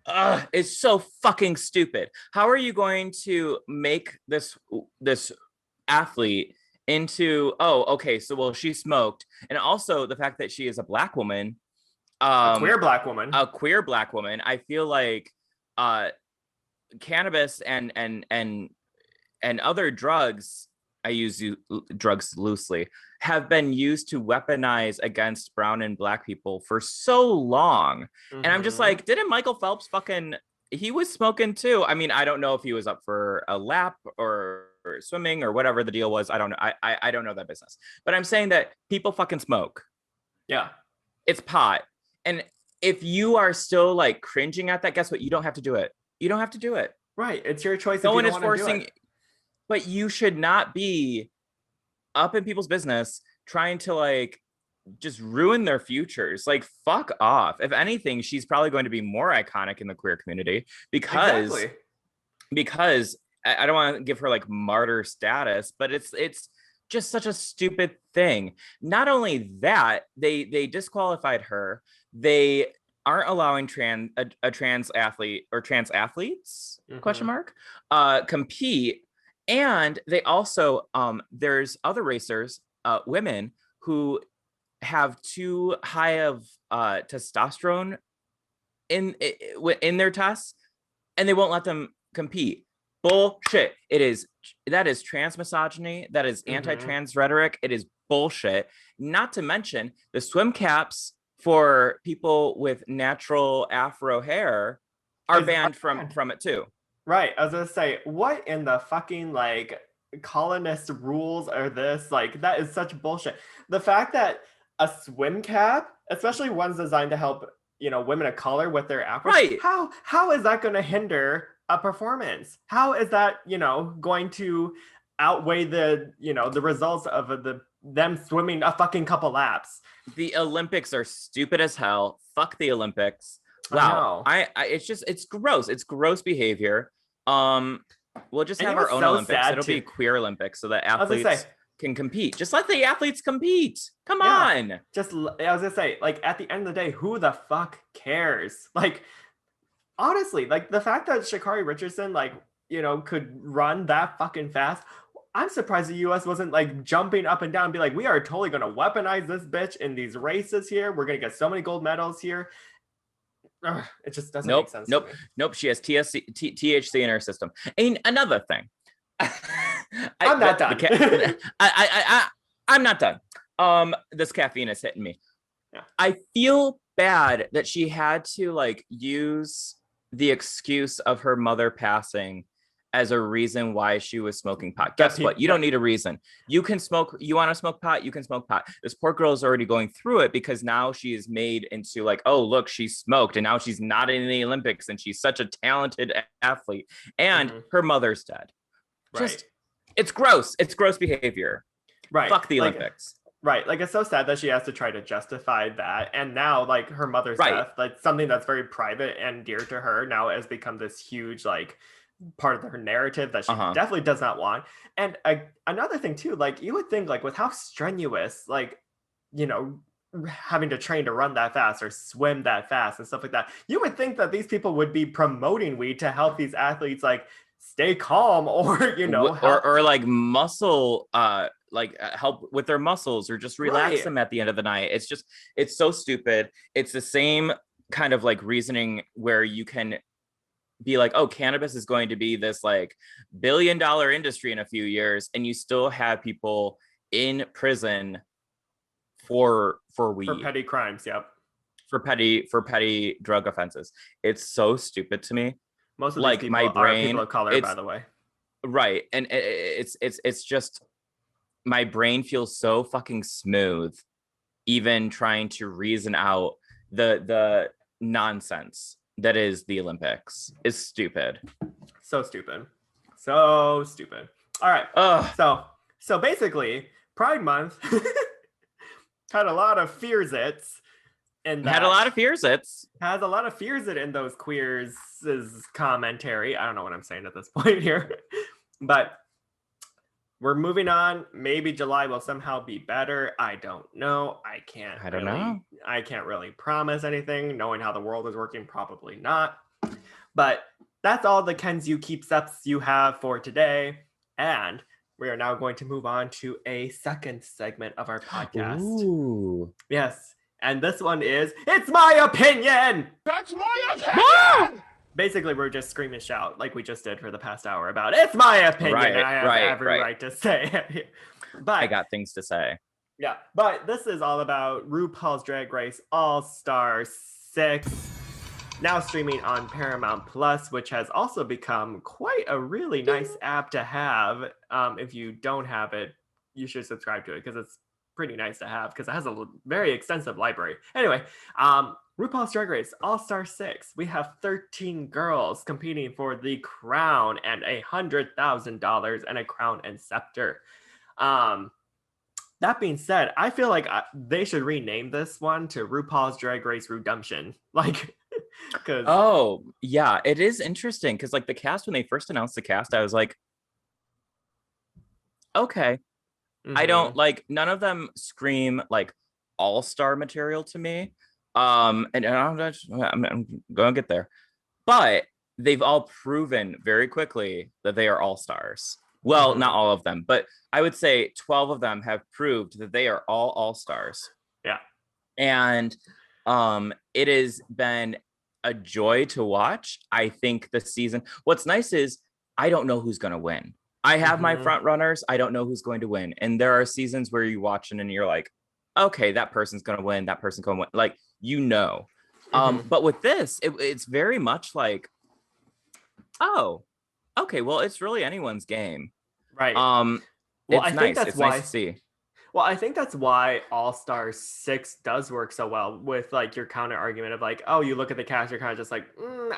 It's so fucking stupid. How are you going to make this athlete into, oh, okay, so well, she smoked, and also the fact that she is a black woman, a queer black woman. I feel like cannabis and other drugs, I use drugs loosely, have been used to weaponize against brown and black people for so long. And I'm just like, didn't Michael Phelps he was smoking too? I mean, I don't know if he was up for a lap or swimming or whatever the deal was. I don't know. I don't know that business. But I'm saying that people fucking smoke. Yeah. It's pot. And if you are still like cringing at that, guess what? You don't have to do it. You don't have to do it. Right. It's your choice. No one is forcing. But you should not be up in people's business trying to like just ruin their futures. Like, fuck off. If anything, she's probably going to be more iconic in the queer community because I don't want to give her like martyr status, but it's just such a stupid thing. Not only that, they disqualified her. They aren't allowing a trans athlete or trans athletes question mark compete, and they also there's other racers, women who have too high of testosterone in their tests, and they won't let them compete. Bullshit. That is trans misogyny. That is anti-trans rhetoric. It is bullshit. Not to mention the swim caps for people with natural afro hair are banned from it too. Right. I was gonna say, what in the fucking like colonist rules are this? Like, that is such bullshit. The fact that a swim cap, especially ones designed to help, women of color with their afro, right? How is that going to hinder a performance? How is that, going to outweigh the, the results of them swimming a fucking couple laps? The Olympics are stupid as hell. Fuck the Olympics. Wow. It's gross. It's gross behavior. We'll just have our own Olympics. It'll be queer Olympics so that athletes can compete. Just let the athletes compete. Come on. I was gonna say, like, at the end of the day, who the fuck cares? Like, honestly, like the fact that Sha'Carri Richardson, like, could run that fucking fast. I'm surprised the US wasn't like jumping up and down and be like, we are totally going to weaponize this bitch in these races here. We're going to get so many gold medals here. It just doesn't make sense. Nope. She has THC in her system. And another thing. I'm not done. I'm not done. This caffeine is hitting me. Yeah. I feel bad that she had to like use the excuse of her mother passing as a reason why she was smoking pot. Guess what? You don't need a reason. You can smoke. You want to smoke pot? You can smoke pot. This poor girl is already going through it because now she is made into like, oh, look, she smoked and now she's not in the Olympics and she's such a talented athlete and her mother's dead. Just, it's gross. It's gross behavior. Right. Fuck the Olympics. Right. Like, it's so sad that she has to try to justify that. And now, like, her mother's death, like something that's very private and dear to her now has become this huge, like, part of her narrative that she definitely does not want. And another thing too, like, you would think, like, with how strenuous, like, having to train to run that fast or swim that fast and stuff like that, you would think that these people would be promoting weed to help these athletes like stay calm or or like muscle help with their muscles or just relax them at the end of the night. It's so stupid. It's the same kind of like reasoning where you can be like, oh, cannabis is going to be this like $1 billion industry in a few years, and you still have people in prison for weed, for petty crimes. For petty drug offenses. It's so stupid to me. Most of like these people my brain, are people of color, by the way. Right, and it's just my brain feels so fucking smooth, even trying to reason out the nonsense that is the Olympics. Is stupid. So stupid. All right. So basically, Pride Month had a lot of fears-its. Has a lot of fears-it in those queers' commentary. I don't know what I'm saying at this point here. But we're moving on. Maybe July will somehow be better. I don't know. I can't really promise anything. Knowing how the world is working, probably not. But that's all the Ken's You Keeps Ups you have for today. And we are now going to move on to a second segment of our podcast. Ooh. Yes. And this one is, it's my opinion! That's my opinion! Basically, we're just scream and shout like we just did for the past hour about, it's my opinion. I have every right to say it. But I got things to say. Yeah, but this is all about RuPaul's Drag Race All-Star 6, now streaming on Paramount Plus, which has also become quite a really nice app to have. If you don't have it, you should subscribe to it because it's pretty nice to have because it has a very extensive library. Anyway, RuPaul's Drag Race All-Star 6. We have 13 girls competing for the crown and $100,000 and a crown and scepter. That being said, I feel like they should rename this one to RuPaul's Drag Race Redemption. Like, because Oh, yeah, it is interesting because like the cast, when they first announced the cast, I was like, okay. I don't like, none of them scream like all-star material to me. And I'm gonna get there. But they've all proven very quickly that they are all-stars. Well, not all of them, but I would say 12 of them have proved that they are all all-stars. Yeah. And it has been a joy to watch. I think the season, what's nice is I don't know who's going to win. I have my front runners. I don't know who's going to win. And there are seasons where you watch it and you're like, okay, that person's going to win. That person's going to win. Like, you know. But with this, it's very much like, oh, okay, well, it's really anyone's game. Right. Well, I think that's why. Nice to see. Well, I think that's why All Stars 6 does work so well with like your counter argument of like, oh, you look at the cast, you're kind of just like,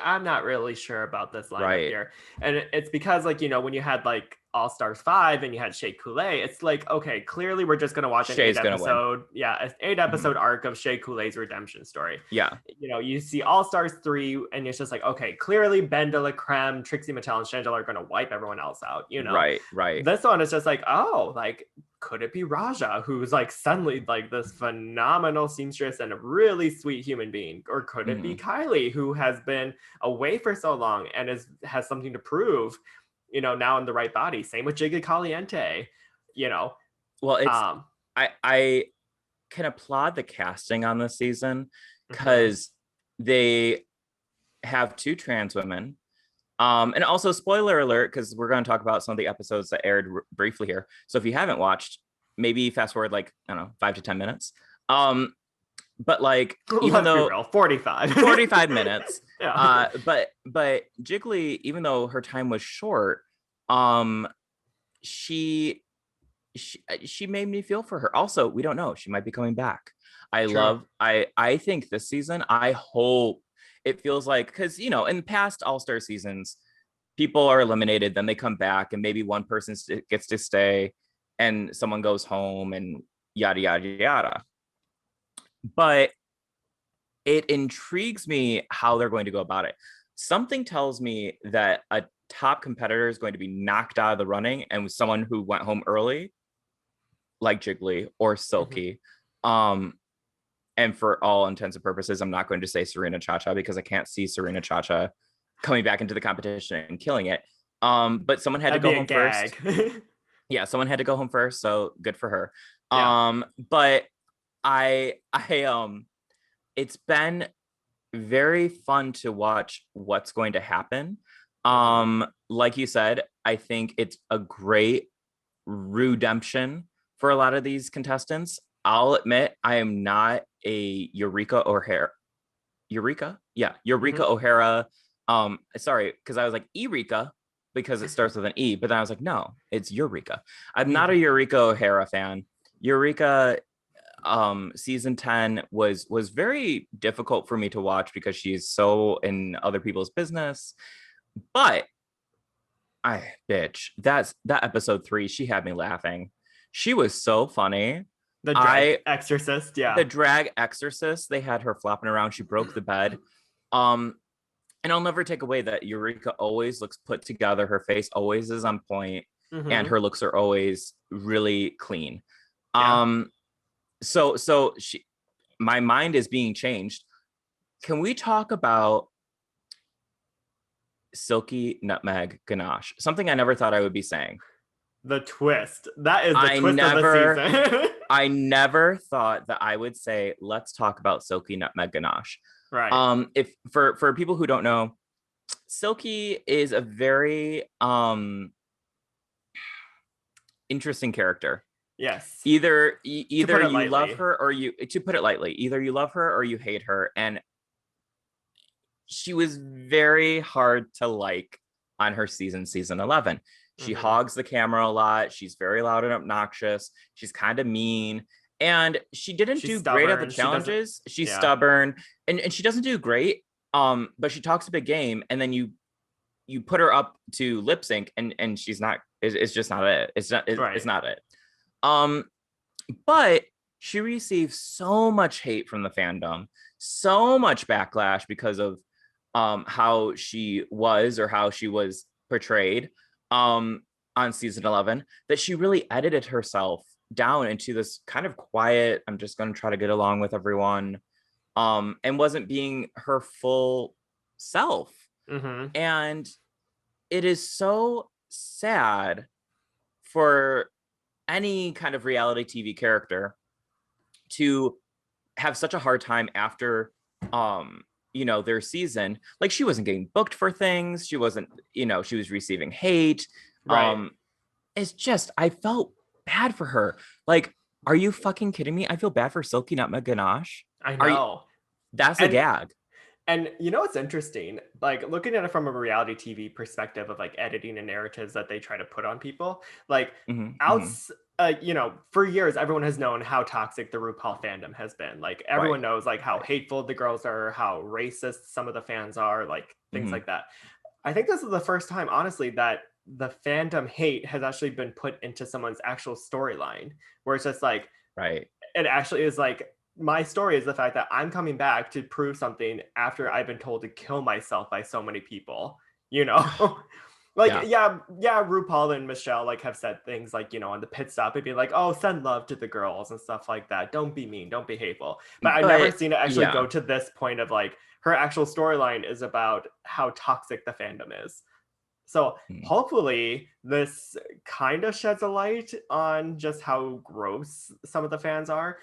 I'm not really sure about this lineup here. And it's because like, you know, when you had like All Stars 5 and you had Shea Coulee, it's like, okay, clearly we're just going to watch an 8-episode arc of Shea Coulee's redemption story. Yeah. You know, you see All Stars 3 and it's just like, okay, clearly Ben de la Creme, Trixie Mattel, and Shangela are going to wipe everyone else out, you know? Right. This one is just like, oh, like, could it be Raja, who's like suddenly like this phenomenal seamstress and a really sweet human being? Or could it be Kylie, who has been away for so long and has something to prove, you know, now in the right body? Same with Jiggly Caliente, you know. Well, it's I can applaud the casting on this season because they have 2 trans women. And also, spoiler alert, because we're going to talk about some of the episodes that aired briefly here. So if you haven't watched, maybe fast forward like, I don't know, 5 to 10 minutes. But like, even though 45 minutes, but Jiggly, even though her time was short, she made me feel for her. Also, we don't know, she might be coming back. I think this season, I hope it feels like, because, you know, in past All-Star seasons, people are eliminated, then they come back, and maybe one person gets to stay, and someone goes home, and yada, yada, yada. But it intrigues me how they're going to go about it. Something tells me that a top competitor is going to be knocked out of the running, and someone who went home early, like Jiggly or Silky, and for all intents and purposes, I'm not going to say Serena Chacha because I can't see Serena Chacha coming back into the competition and killing it. But someone had to go home first. Yeah, someone had to go home first, so good for her. But I it's been very fun to watch what's going to happen. Like you said, I think it's a great redemption for a lot of these contestants. I'll admit I am not a Eureka O'Hara. O'Hara. Sorry, because I was like Eureka because it starts with an E, but then I was like, no, it's Eureka. I'm not a Eureka O'Hara fan. Eureka season 10 was very difficult for me to watch because she's so in other people's business. But that episode 3, she had me laughing. She was so funny. The drag exorcist, yeah. The drag exorcist, they had her flopping around. She broke the bed. And I'll never take away that Eureka always looks put together. Her face always is on point, and her looks are always really clean. Yeah. So my mind is being changed. Can we talk about Silky Nutmeg Ganache? Something I never thought I would be saying. The twist. That is the twist of the season. I never thought that I would say, let's talk about Silky Nutmeg Ganache. Right. If for people who don't know, Silky is a very interesting character. Yes. Either you love her or to put it lightly, either you love her or you hate her. And she was very hard to like on her season 11. She hogs the camera a lot. She's very loud and obnoxious. She's kind of mean. And she didn't do great at the challenges. She's stubborn. And she doesn't do great. But she talks a big game. And then you put her up to lip sync and she's not, it's just not it. It's not it. But she received so much hate from the fandom, so much backlash because of how she was or how she was portrayed on season 11 that she really edited herself down into this kind of quiet, I'm just going to try to get along with everyone, and wasn't being her full self. Mm-hmm. And it is so sad for any kind of reality TV character to have such a hard time after their season. Like, she wasn't getting booked for things, she wasn't, she was receiving hate. Right. It's just, I felt bad for her. Like, are you fucking kidding me? I feel bad for Silky Nutmeg Ganache. I know. That's a gag. And you know what's interesting? Like, looking at it from a reality TV perspective of like editing and narratives that they try to put on people, like for years everyone has known how toxic the RuPaul fandom has been. Like, everyone knows like how hateful the girls are, how racist some of the fans are, like things like that. I think this is the first time, honestly, that the fandom hate has actually been put into someone's actual storyline, where it's just like, it actually is like, my story is the fact that I'm coming back to prove something after I've been told to kill myself by so many people, like, RuPaul and Michelle like have said things like, on the pit stop, it'd be like, oh, send love to the girls and stuff like that. Don't be mean, don't be hateful. But I've never seen it actually go to this point of like, her actual storyline is about how toxic the fandom is. So hopefully this kind of sheds a light on just how gross some of the fans are.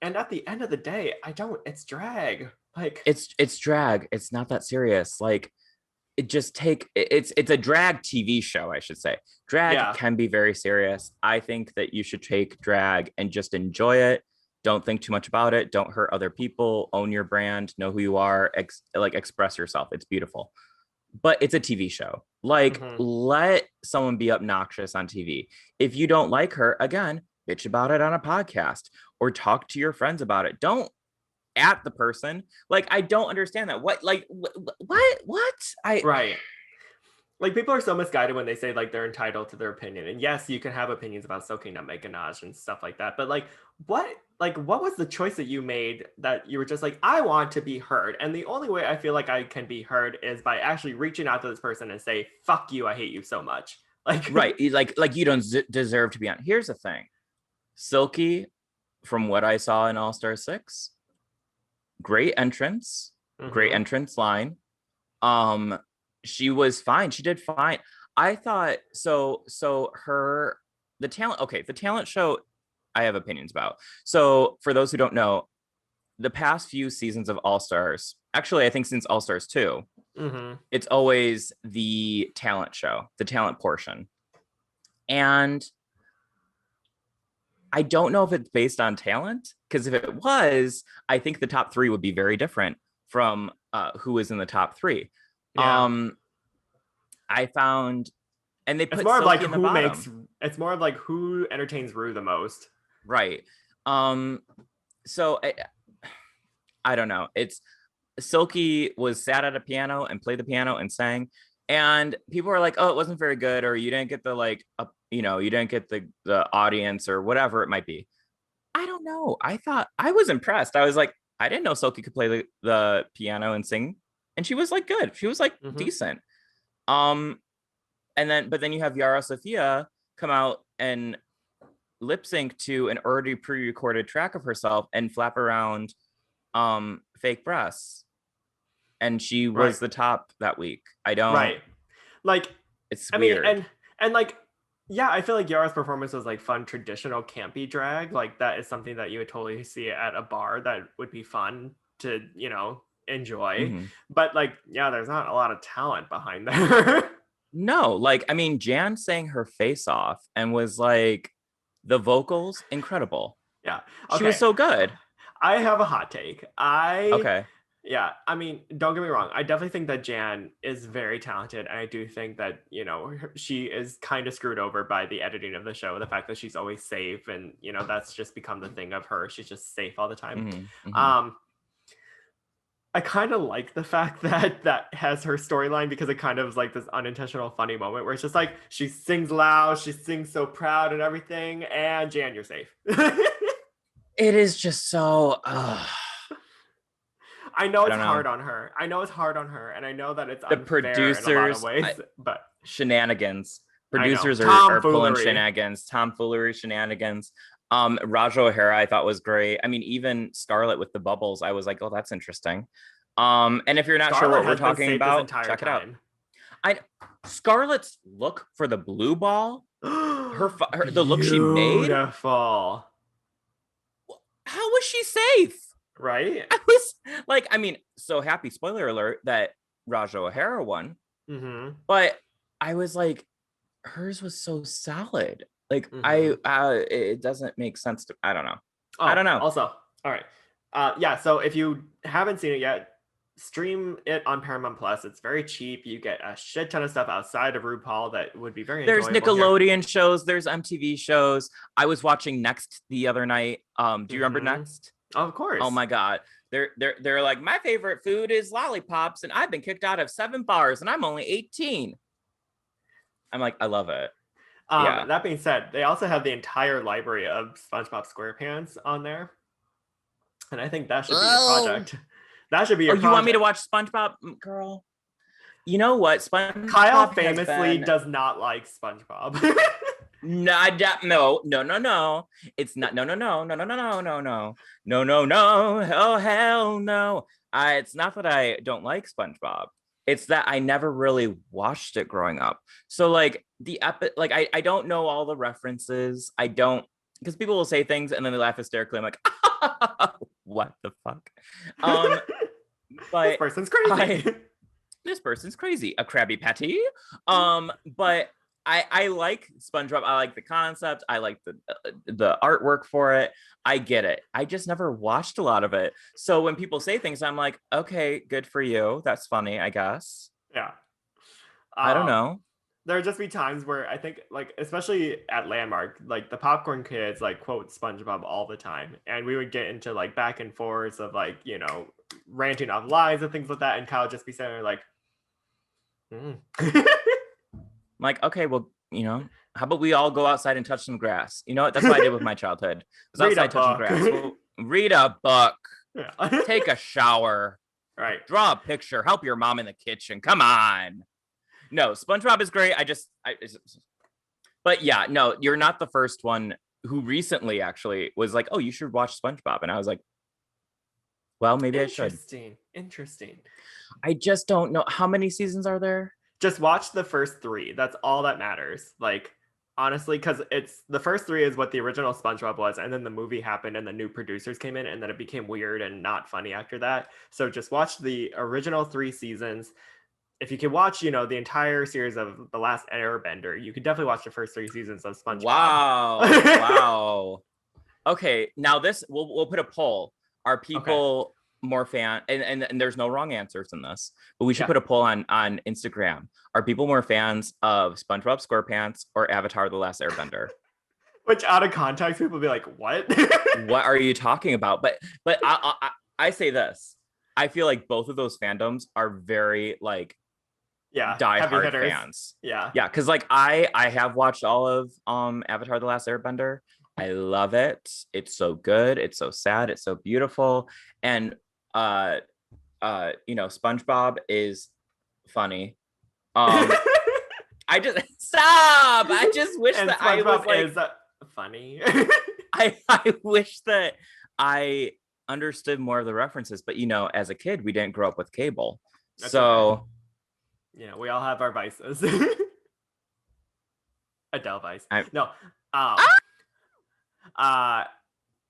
And at the end of the day, it's drag. Like, it's drag. It's not that serious. Like, it's a drag TV show, I should say. Drag can be very serious. I think that you should take drag and just enjoy it. Don't think too much about it. Don't hurt other people. Own your brand. Know who you are. Express yourself. It's beautiful. But it's a TV show. Like, let someone be obnoxious on TV. If you don't like her, again, bitch about it on a podcast or talk to your friends about it. Don't at the person. Like, I don't understand that. What? Right. Like, people are so misguided when they say like they're entitled to their opinion. And yes, you can have opinions about Silky Nutmeg Ganache and stuff like that. But like, what was the choice that you made that you were just like, I want to be heard? And the only way I feel like I can be heard is by actually reaching out to this person and say, fuck you, I hate you so much. Like, right. Like you don't deserve to be on. Here's the thing. Silky, from what I saw in All-Star 6, great entrance line. She was fine. She did fine. I thought so the talent show I have opinions about. So for those who don't know, the past few seasons of All-Stars, actually I think since All-Stars 2, it's always the talent show, the talent portion. And I don't know if it's based on talent, because if it was, I think the top 3 would be very different from who is in the top 3. Yeah. I found, and they put it's more Silky of like it's more of like who entertains Rue the most. Right. So I don't know. It's Silky was sat at a piano and played the piano and sang, and people were like, oh, it wasn't very good, or you didn't get the you didn't get the audience or whatever it might be. I don't know. I thought, I was impressed. I was like, I didn't know Silky could play the piano and sing, and she was like good. She was like decent. But then you have Yara Sofia come out and lip sync to an already pre-recorded track of herself and flap around fake breasts, and she was the top that week. I don't like, it's weird. And like, yeah, I feel like Yara's performance was like fun, traditional campy drag. Like, that is something that you would totally see at a bar that would be fun to enjoy. But like, yeah, there's not a lot of talent behind there. No, like, I mean, Jan sang her face off and was like, the vocals incredible. Yeah, she was so good. I have a hot take. Okay. Yeah, I mean, don't get me wrong. I definitely think that Jan is very talented. And I do think that, she is kind of screwed over by the editing of the show. The fact that she's always safe, and, that's just become the thing of her. She's just safe all the time. I kind of like the fact that has her storyline, because it kind of is like this unintentional funny moment where it's just like, she sings loud, she sings so proud and everything, and Jan, you're safe. It is just so. I know it's hard on her. I know it's hard on her, and I know that it's the unfair in a lot of producers, ways. But shenanigans. Producers are pulling shenanigans, tomfoolery shenanigans. Raja O'Hara I thought was great. I mean, even Scarlett with the bubbles, I was like, oh, that's interesting. And if you're not Scarlett sure what we're talking about, check it out. Scarlett's look for the blue ball, the look she made. Beautiful. How was she safe? Right? I was like, I mean, so happy, spoiler alert, that Raja O'Hara won. Mm-hmm. But I was like, hers was so solid. Like, it doesn't make sense to, I don't know. I don't know. Also, all right. Yeah, so if you haven't seen it yet, stream it on Paramount Plus. It's very cheap. You get a shit ton of stuff outside of RuPaul that would be very There's Nickelodeon shows, there's MTV shows. I was watching Next the other night. Do you remember Next? Of course. Oh my God. They're like, my favorite food is lollipops, and I've been kicked out of 7 bars, and I'm only 18. I'm like, I love it. Yeah. That being said, they also have the entire library of SpongeBob SquarePants on there. And I think that should be your project. That should be your project. You want me to watch SpongeBob? Girl. You know what? Kyle famously does not like SpongeBob. No. It's not. No. Oh, hell no. It's not that I don't like SpongeBob. It's that I never really watched it growing up. So like I don't know all the references. I don't, because people will say things and then they laugh hysterically. I'm like, what the fuck? But this person's crazy. This person's crazy. A Krabby Patty. But I like SpongeBob. I like the concept. I like the artwork for it. I get it. I just never watched a lot of it. So when people say things, I'm like, okay, good for you. That's funny, I guess. Yeah. I don't know. There'll just be times where I think, like, especially at Landmark, like the popcorn kids like quote SpongeBob all the time, and we would get into like back and forths of like, you know, ranting off lines and things like that, and Kyle would just be sitting there like, I'm like, okay, well, you know, how about we all go outside and touch some grass? You know what? That's what I did with my childhood. I was outside touching grass. Well, read a book. Yeah. Take a shower. Right. Draw a picture. Help your mom in the kitchen. Come on. No, SpongeBob is great. But yeah, no, you're not the first one who recently actually was like, oh, you should watch SpongeBob. And I was like, well, maybe I should. Interesting. I just don't know. How many seasons are there? Just watch the first 3. That's all that matters. Like, honestly, because it's the first 3 is what the original SpongeBob was, and then the movie happened and the new producers came in, and then it became weird and not funny after that. So just watch the original 3 seasons. If you can watch, you know, the entire series of The Last Airbender, you could definitely watch the first 3 seasons of SpongeBob. Wow. Okay, now this we'll put a poll. Are people more fan, and there's no wrong answers in this, but we should put a poll on Instagram. Are people more fans of SpongeBob SquarePants or Avatar: The Last Airbender? Which out of context, people will be like, what? What are you talking about? But I say this. I feel like both of those fandoms are very like die-hard fans. Yeah, because like I have watched all of Avatar: The Last Airbender. I love it. It's so good. It's so sad. It's so beautiful. And you know, SpongeBob is funny. I just stop. I just wish that I was like is funny. I wish that I understood more of the references, but you know, as a kid, we didn't grow up with cable. That's so okay. Yeah, we all have our vices. Adele vice.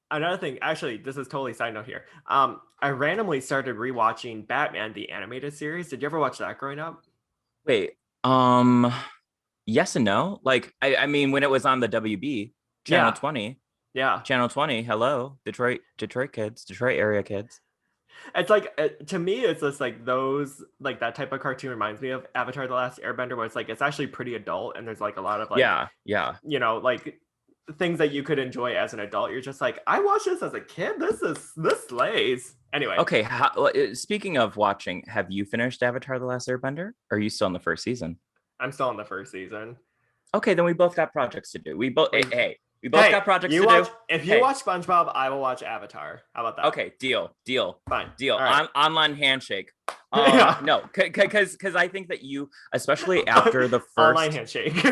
Another thing, actually, this is totally side note here. I randomly started rewatching Batman the animated series. Did you ever watch that growing up? Wait, yes and no. Like, I mean, when it was on the WB channel 20. Yeah. Channel 20. Hello, Detroit kids, Detroit area kids. It's like, to me, it's just like those, like that type of cartoon reminds me of Avatar: The Last Airbender, where it's like, it's actually pretty adult, and there's like a lot of like, you know, like things that you could enjoy as an adult. You're just like, I watched this as a kid. This slays. Anyway. Okay. Speaking of watching, have you finished Avatar: The Last Airbender? Or are you still in the first season? I'm still in the first season. Okay, then we both got projects to do. We both, hey, We both got projects to do. If you watch SpongeBob, I will watch Avatar. How about that? Okay, deal. Fine. Deal. Right. Online handshake. No, because I think that you, especially after the first online handshake.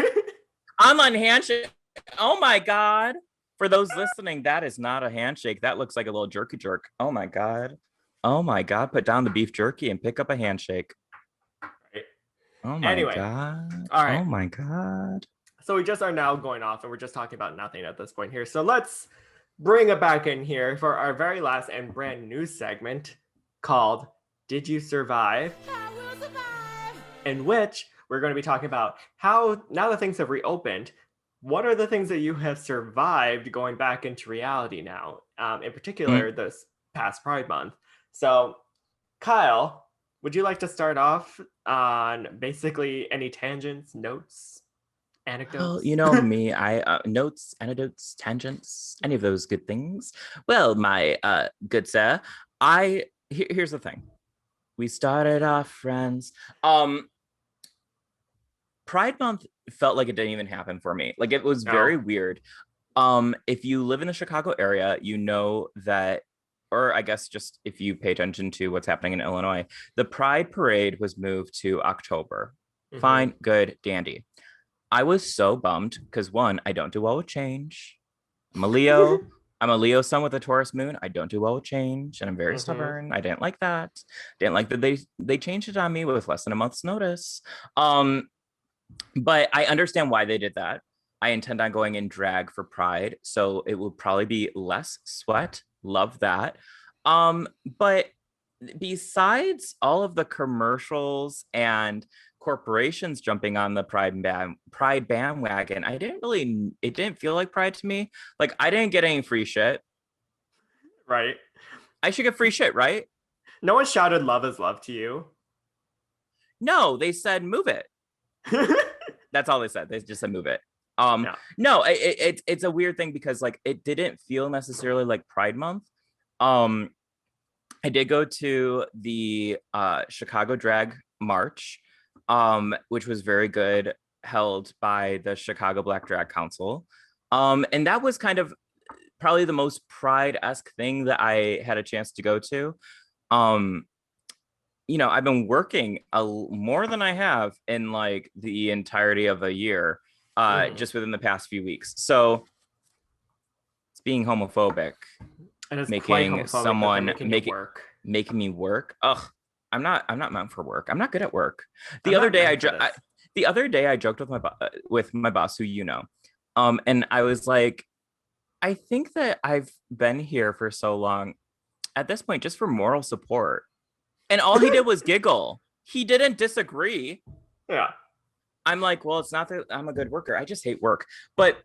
Online handshake. Oh my God. For those listening, that is not a handshake. That looks like a little jerky jerk. Oh my God. Put down the beef jerky and pick up a handshake. Right. Oh my God. All right. Oh my God. So we just are now going off and we're just talking about nothing at this point here. So let's bring it back in here for our very last and brand new segment called Did You Survive? I will survive. In which we're going to be talking about how, now that things have reopened, what are the things that you have survived going back into reality now? In particular, this past Pride Month. So, Kyle, would you like to start off on basically any tangents, notes, anecdotes? Well, you know me, I notes, anecdotes, tangents, any of those good things. Well, my good sir, here's the thing. We started off friends. Pride Month felt like it didn't even happen for me. Like, it was very weird. If you live in the Chicago area, you know that, or I guess just if you pay attention to what's happening in Illinois, the Pride Parade was moved to October. Mm-hmm. Fine, good, dandy. I was so bummed because, one, I don't do well with change. I'm a Leo. I'm a Leo sun with a Taurus moon. I don't do well with change, and I'm very stubborn. I didn't like that. Didn't like that they changed it on me with less than a month's notice. But I understand why they did that. I intend on going in drag for Pride, so it will probably be less sweat. Love that. But besides all of the commercials and corporations jumping on the Pride bandwagon, it didn't feel like Pride to me. Like, I didn't get any free shit. Right. I should get free shit, right? No one shouted love is love to you. No, they said move it. That's all they said. They just said move it. No, it's a weird thing because, like, it didn't feel necessarily like Pride Month. I did go to the Chicago Drag March, which was very good, held by the Chicago Black Drag Council. And that was kind of probably the most Pride-esque thing that I had a chance to go to. You know, I've been working more than I have in like the entirety of a year, just within the past few weeks. So it's being homophobic. And it's making someone making me work. Ugh, I'm not meant for work. I'm not good at work. The other day I joked with my boss, who you know, and I was like, I think that I've been here for so long at this point just for moral support. And all he did was giggle. He didn't disagree. Yeah. I'm like, well, it's not that I'm a good worker. I just hate work. But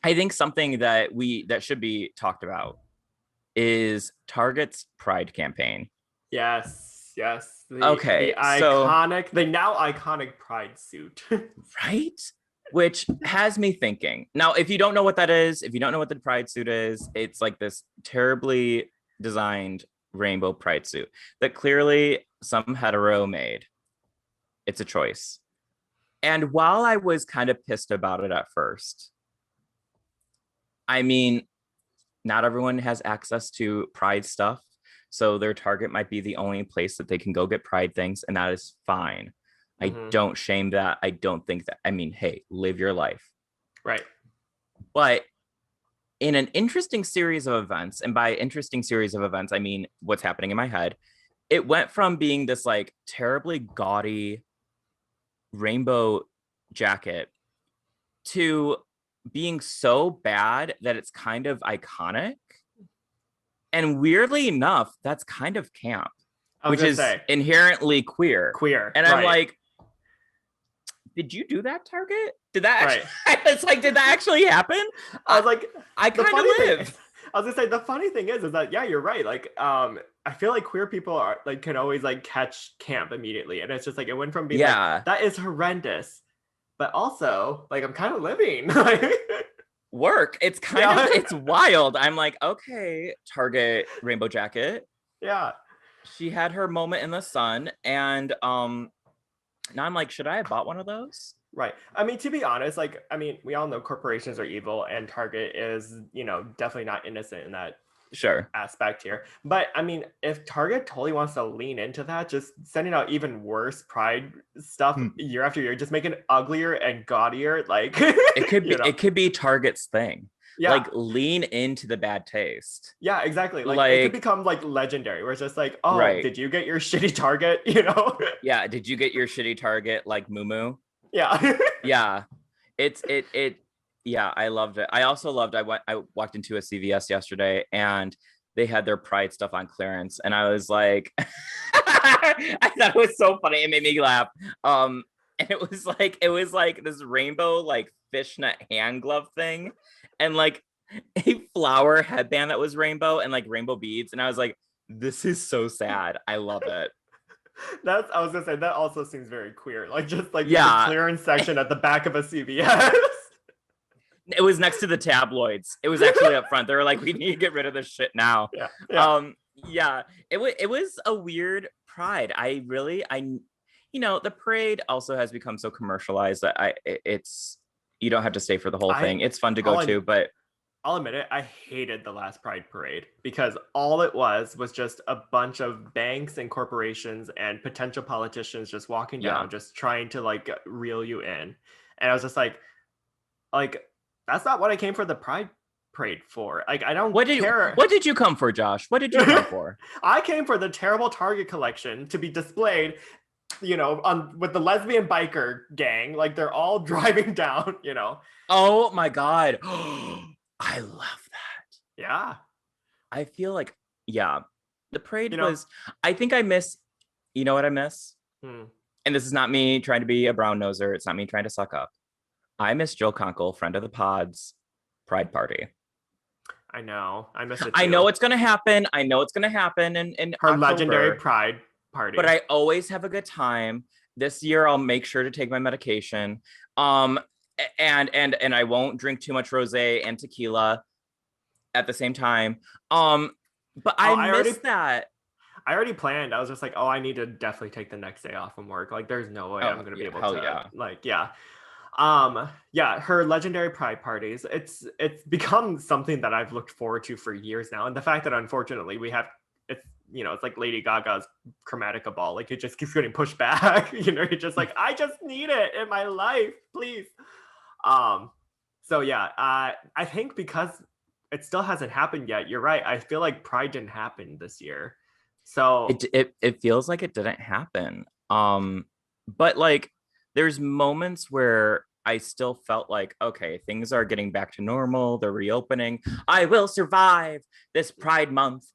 I think something that should be talked about is Target's Pride campaign. Yes. The now iconic Pride suit. Right? Which has me thinking. Now, if you don't know what that is, if you don't know what the Pride suit is, it's like this terribly designed rainbow Pride suit that clearly some hetero made. It's a choice. And while I was kind of pissed about it at first, I mean, not everyone has access to Pride stuff, so their Target might be the only place that they can go get Pride things, and that is fine. I don't shame that. I don't think that. I mean, hey, live your life. Right. But in an interesting series of events, and by interesting series of events, I mean what's happening in my head, it went from being this like terribly gaudy rainbow jacket to being so bad that it's kind of iconic. And weirdly enough, that's kind of camp, which is inherently queer. And I'm like, did you do that, Target? Did that actually, it's like, did that actually happen? I was like, I kind of live. I was gonna say, the funny thing is that, yeah, you're right. Like, I feel like queer people are like, can always like catch camp immediately. And it's just like, it went from being like, that is horrendous, but also like, I'm kind of living. Work. It's kind of, it's wild. I'm like, okay, Target rainbow jacket. Yeah. She had her moment in the sun. And now I'm like, should I have bought one of those? Right. I mean, to be honest, like, I mean, we all know corporations are evil and Target is, definitely not innocent in that Sure. aspect here. But I mean, if Target totally wants to lean into that, just sending out even worse Pride stuff year after year, just make it uglier and gaudier, like it could be Target's thing. Yeah. Like lean into the bad taste. Yeah, exactly. Like it could become like legendary where it's just like, oh, right. Did you get your shitty Target? Yeah. Did you get your shitty Target like Moo? Yeah. Yeah. Yeah, I loved it. I also loved I walked into a CVS yesterday and they had their Pride stuff on clearance. And I was like, I thought it was so funny. It made me laugh. And it was like this rainbow like fishnet hand glove thing and like a flower headband that was rainbow and like rainbow beads. And I was like, this is so sad. I love it. I was gonna say that also seems very queer. Like just like the clearance section at the back of a CVS. It was next to the tabloids. It was actually up front. They were like, we need to get rid of this shit now. Yeah. It was a weird Pride. The parade also has become so commercialized that it's you don't have to stay for the whole thing. It's fun to go to, but I'll admit it, I hated the last Pride parade because all it was just a bunch of banks and corporations and potential politicians just walking down, just trying to like reel you in. And I was just like, that's not what I came for the Pride parade for. Like, I don't care. What did you come for, Josh? What did you come for? I came for the terrible Target collection to be displayed, with the lesbian biker gang. Like, they're all driving down, Oh my God. I love that. Yeah. I feel like, the parade was, I think I miss, you know what I miss? And this is not me trying to be a brown noser. It's not me trying to suck up. I miss Jill Conkle, friend of the pod's Pride party. I know. I miss it too. I know it's going to happen. In her October, legendary Pride party. But I always have a good time. This year, I'll make sure to take my medication. And I won't drink too much rosé and tequila at the same time. But I miss that. I already planned. I was just like, oh, I need to definitely take the next day off from work. Like, there's no way I'm going to be able to. Her legendary Pride parties. It's become something that I've looked forward to for years now. And the fact that unfortunately we have it's like Lady Gaga's Chromatica ball. Like it just keeps getting pushed back. You're just like, I just need it in my life, please. I think because it still hasn't happened yet, you're right. I feel like Pride didn't happen this year. So it feels like it didn't happen. But like there's moments where I still felt like, okay, things are getting back to normal. They're reopening. I will survive this Pride month.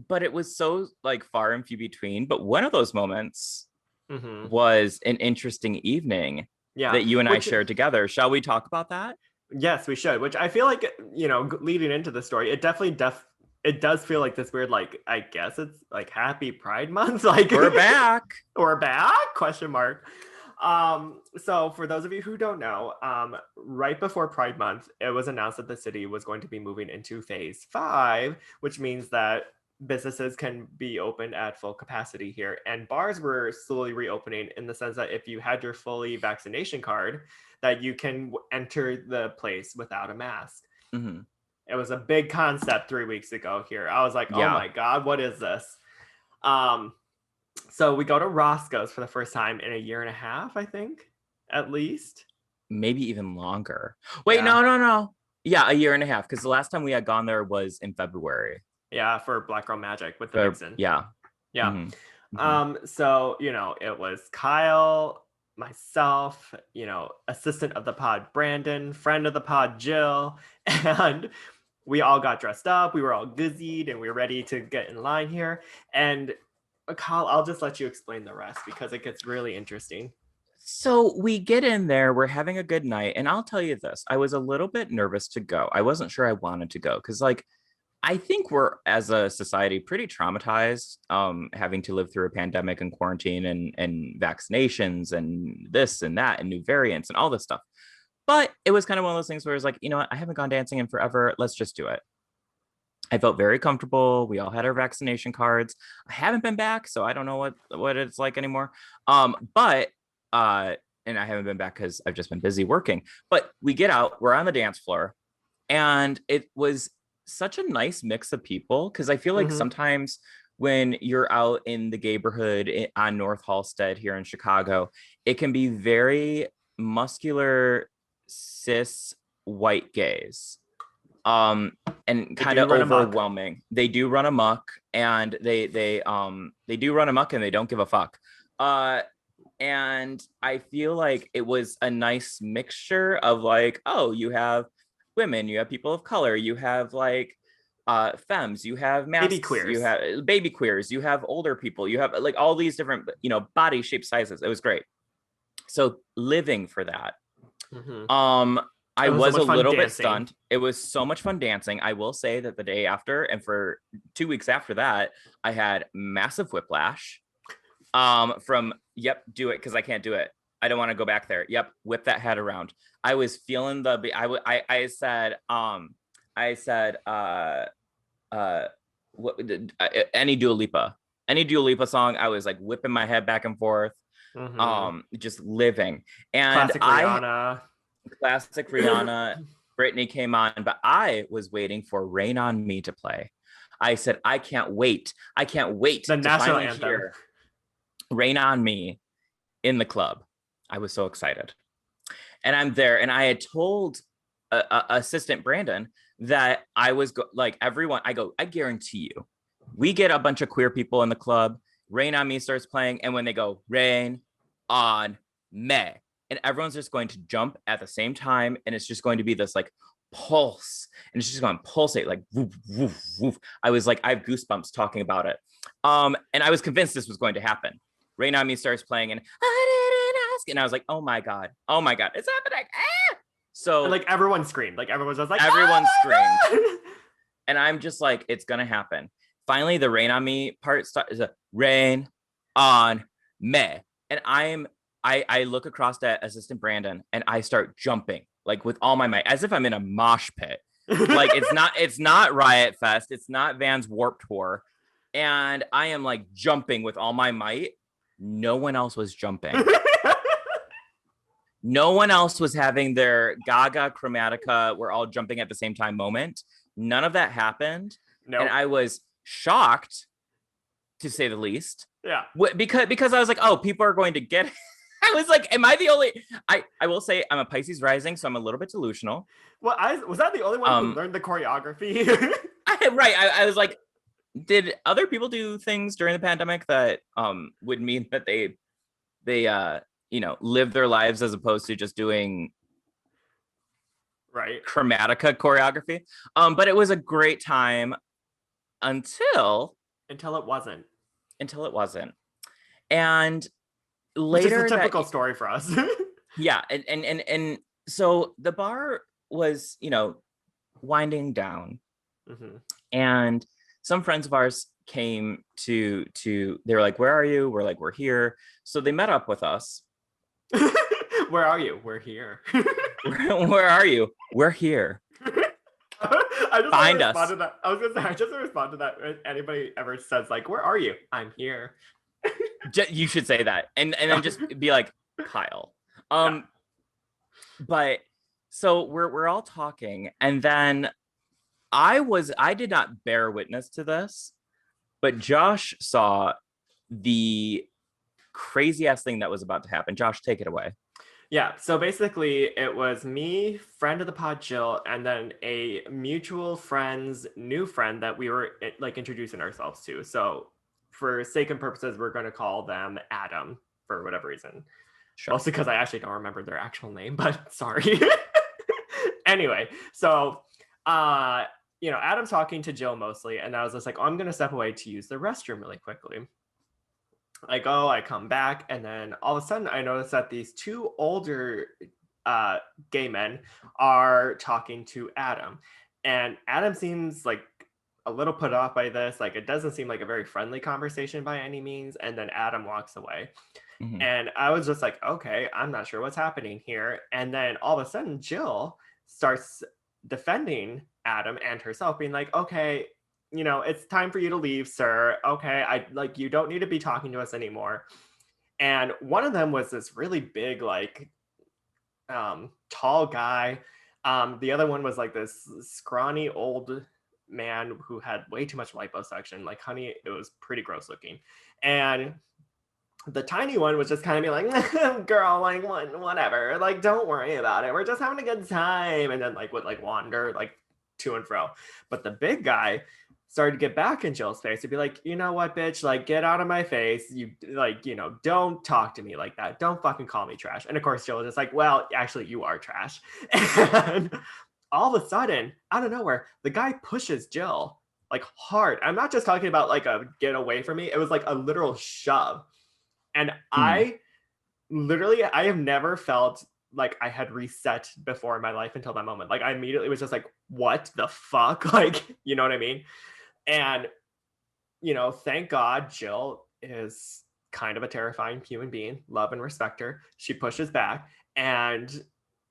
But it was so like far and few between. But one of those moments was an interesting evening that you and I shared together. Shall we talk about that? Yes, we should. Which I feel like, leading into the story, it definitely it does feel like this weird, like, I guess it's like Happy Pride Month. Like we're back. We're back? Question mark. So for those of you who don't know, right before Pride Month, it was announced that the city was going to be moving into phase 5, which means that businesses can be open at full capacity here. And bars were slowly reopening in the sense that if you had your fully vaccination card, that you can enter the place without a mask. Mm-hmm. It was a big concept 3 weeks ago here. I was like, oh my God, what is this? So we go to Roscoe's for the first time in a year and a half, I think, at least. Maybe even longer. Wait, no. Yeah, a year and a half. Because the last time we had gone there was in February. Yeah, for Black Girl Magic with the Vixen. Yeah. Mm-hmm. So, it was Kyle, myself, assistant of the pod, Brandon, friend of the pod, Jill, and we all got dressed up. We were all guzzied and we were ready to get in line here. And Kyle, I'll just let you explain the rest because it gets really interesting. So we get in there, we're having a good night. And I'll tell you this, I was a little bit nervous to go. I wasn't sure I wanted to go because I think we're as a society pretty traumatized, having to live through a pandemic and quarantine and vaccinations and this and that and new variants and all this stuff. But it was kind of one of those things where it's like, you know what? I haven't gone dancing in forever. Let's just do it. I felt very comfortable. We all had our vaccination cards. I haven't been back, so I don't know what it's like anymore. But and I haven't been back because I've just been busy working. But we get out, we're on the dance floor, and it was such a nice mix of people, because I feel like sometimes when you're out in the gayborhood on North Halsted here in Chicago, it can be very muscular, cis white gays, and kind of overwhelming. They do run amok, and they do run amok, and they don't give a fuck. And I feel like it was a nice mixture of like, oh, you have women, you have people of color, you have like femmes, you have masks, baby queers, you have baby queers, you have older people, you have like all these different, you know, body shape, sizes. It was great. So living for that. I was a little bit stunned. It was so much fun dancing. I will say that the day after and for 2 weeks after that, I had massive whiplash from do it because I can't do it. I don't want to go back there. Whip that head around. I was feeling I said any Dua Lipa song. I was like whipping my head back and forth, just living. And classic Rihanna. Britney came on, but I was waiting for Rain on Me to play. I said, I can't wait the national anthem. Hear Rain on Me in the club. I was so excited. And I'm there, and I had told assistant Brandon that I was everyone, I guarantee you, we get a bunch of queer people in the club, Rain on Me starts playing, and when they go, Rain on Me, and everyone's just going to jump at the same time, and it's just going to be this like pulse, and it's just going to pulsate like woof, woof, woof. I was like, I have goosebumps talking about it. And I was convinced this was going to happen. Rain on Me starts playing, and I didn't ask, and I was like, oh my god, it's happening. So and like everyone screamed, like everyone was just like, everyone screamed. And I'm just like, it's gonna happen. Finally, the Rain on Me part is a Rain on Me, and I look across at assistant Brandon, and I start jumping like with all my might, as if I'm in a mosh pit. Like it's not Riot Fest, it's not Vans Warped Tour, and I am like jumping with all my might. No one else was jumping. No one else was having their Gaga Chromatica, we're all jumping at the same time moment. None of that happened. Nope. And I was shocked, to say the least. Yeah. Because I was like, oh, people are going to get it. I was like, am I the only... I will say I'm a Pisces rising, so I'm a little bit delusional. Well, was that the only one who learned the choreography? Right. I was like, did other people do things during the pandemic that would mean that they live their lives as opposed to just doing Chromatica choreography? But it was a great time until it wasn't. And later, which is a typical story for us. Yeah, and so the bar was, winding down, and some friends of ours came to they were like, where are you? We're like, we're here. So they met up with us. Where are you? We're here. Where are you? We're here. Find us. I was gonna say, I just respond to that when anybody ever says like, where are you? I'm here. You should say that, and then just be like, Kyle. But so we're all talking, and then I did not bear witness to this, but Josh saw the crazy ass thing that was about to happen. Josh, take it away. Yeah, so basically it was me, friend of the pod Jill, and then a mutual friend's new friend that we were like introducing ourselves to. So for sake and purposes, we're going to call them Adam for whatever reason. Sure. Mostly because I actually don't remember their actual name, but sorry. Anyway, so Adam's talking to Jill mostly, and I was just like, oh, I'm going to step away to use the restroom really quickly. I go, I come back, and then all of a sudden I notice that these two older gay men are talking to Adam. And Adam seems like a little put off by this. Like, it doesn't seem like a very friendly conversation by any means. And then Adam walks away. And I was just like, okay, I'm not sure what's happening here. And then all of a sudden Jill starts defending Adam and herself, being like, okay, it's time for you to leave, sir. Okay, you don't need to be talking to us anymore. And one of them was this really big, like, tall guy. The other one was like this scrawny old man who had way too much liposuction. Like, honey, it was pretty gross looking. And the tiny one was just kind of be like, girl, like, whatever, like, don't worry about it, we're just having a good time, and then like would like wander like to and fro. But the big guy started to get back in Jill's face to be like, you know what, bitch, like, get out of my face, you, like, you know, don't talk to me like that, don't fucking call me trash. And of course Jill was just like, well, actually you are trash. And all of a sudden, out of nowhere, the guy pushes Jill like hard. I'm not just talking about like a get away from me, it was like a literal shove. And I have never felt like I had reset before in my life until that moment. Like, I immediately was just like, what the fuck? Like, you know what I mean? And, you know, thank God Jill is kind of a terrifying human being. Love and respect her. She pushes back and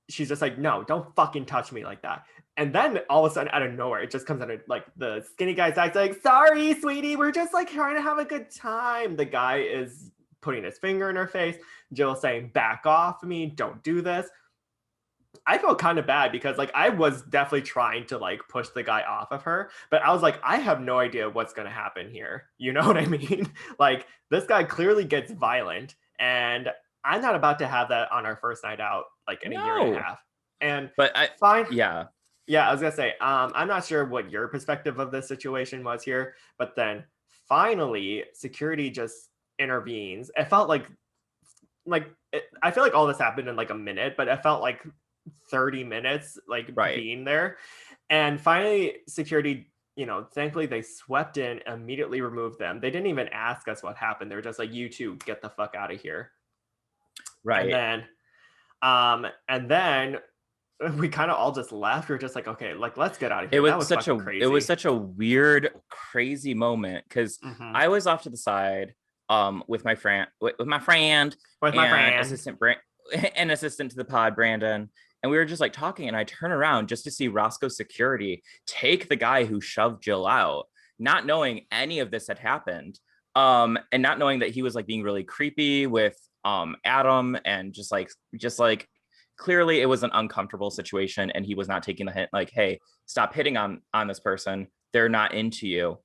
she's just like, no, don't fucking touch me like that. And then all of a sudden, out of nowhere, it just comes out of like the skinny guy's eyes, like, sorry, sweetie, we're just like trying to have a good time. The guy is putting his finger in her face. Jill saying, back off me, don't do this. I felt kind of bad because like I was definitely trying to like push the guy off of her, but I was like, I have no idea what's going to happen here. You know what I mean? Like, this guy clearly gets violent, and I'm not about to have that on our first night out like in a year and a half. And but fine. Yeah, I was gonna say, I'm not sure what your perspective of this situation was here, but then finally security just intervenes. It felt like I feel like all this happened in like a minute, but it felt like 30 minutes like being there. And finally security, you know, thankfully they swept in, immediately removed them. They didn't even ask us what happened. They were just like, you two get the fuck out of here. Right. And then we kind of all just left. We were just like, okay, like, let's get out of here. It was such a weird, crazy moment because I was off to the side with my friend, assistant to the pod, Brandon, and we were just like talking, and I turn around just to see Roscoe security take the guy who shoved Jill out, not knowing any of this had happened, and not knowing that he was like being really creepy with Adam, and just like clearly it was an uncomfortable situation, and he was not taking the hint like, hey, stop hitting on this person, they're not into you,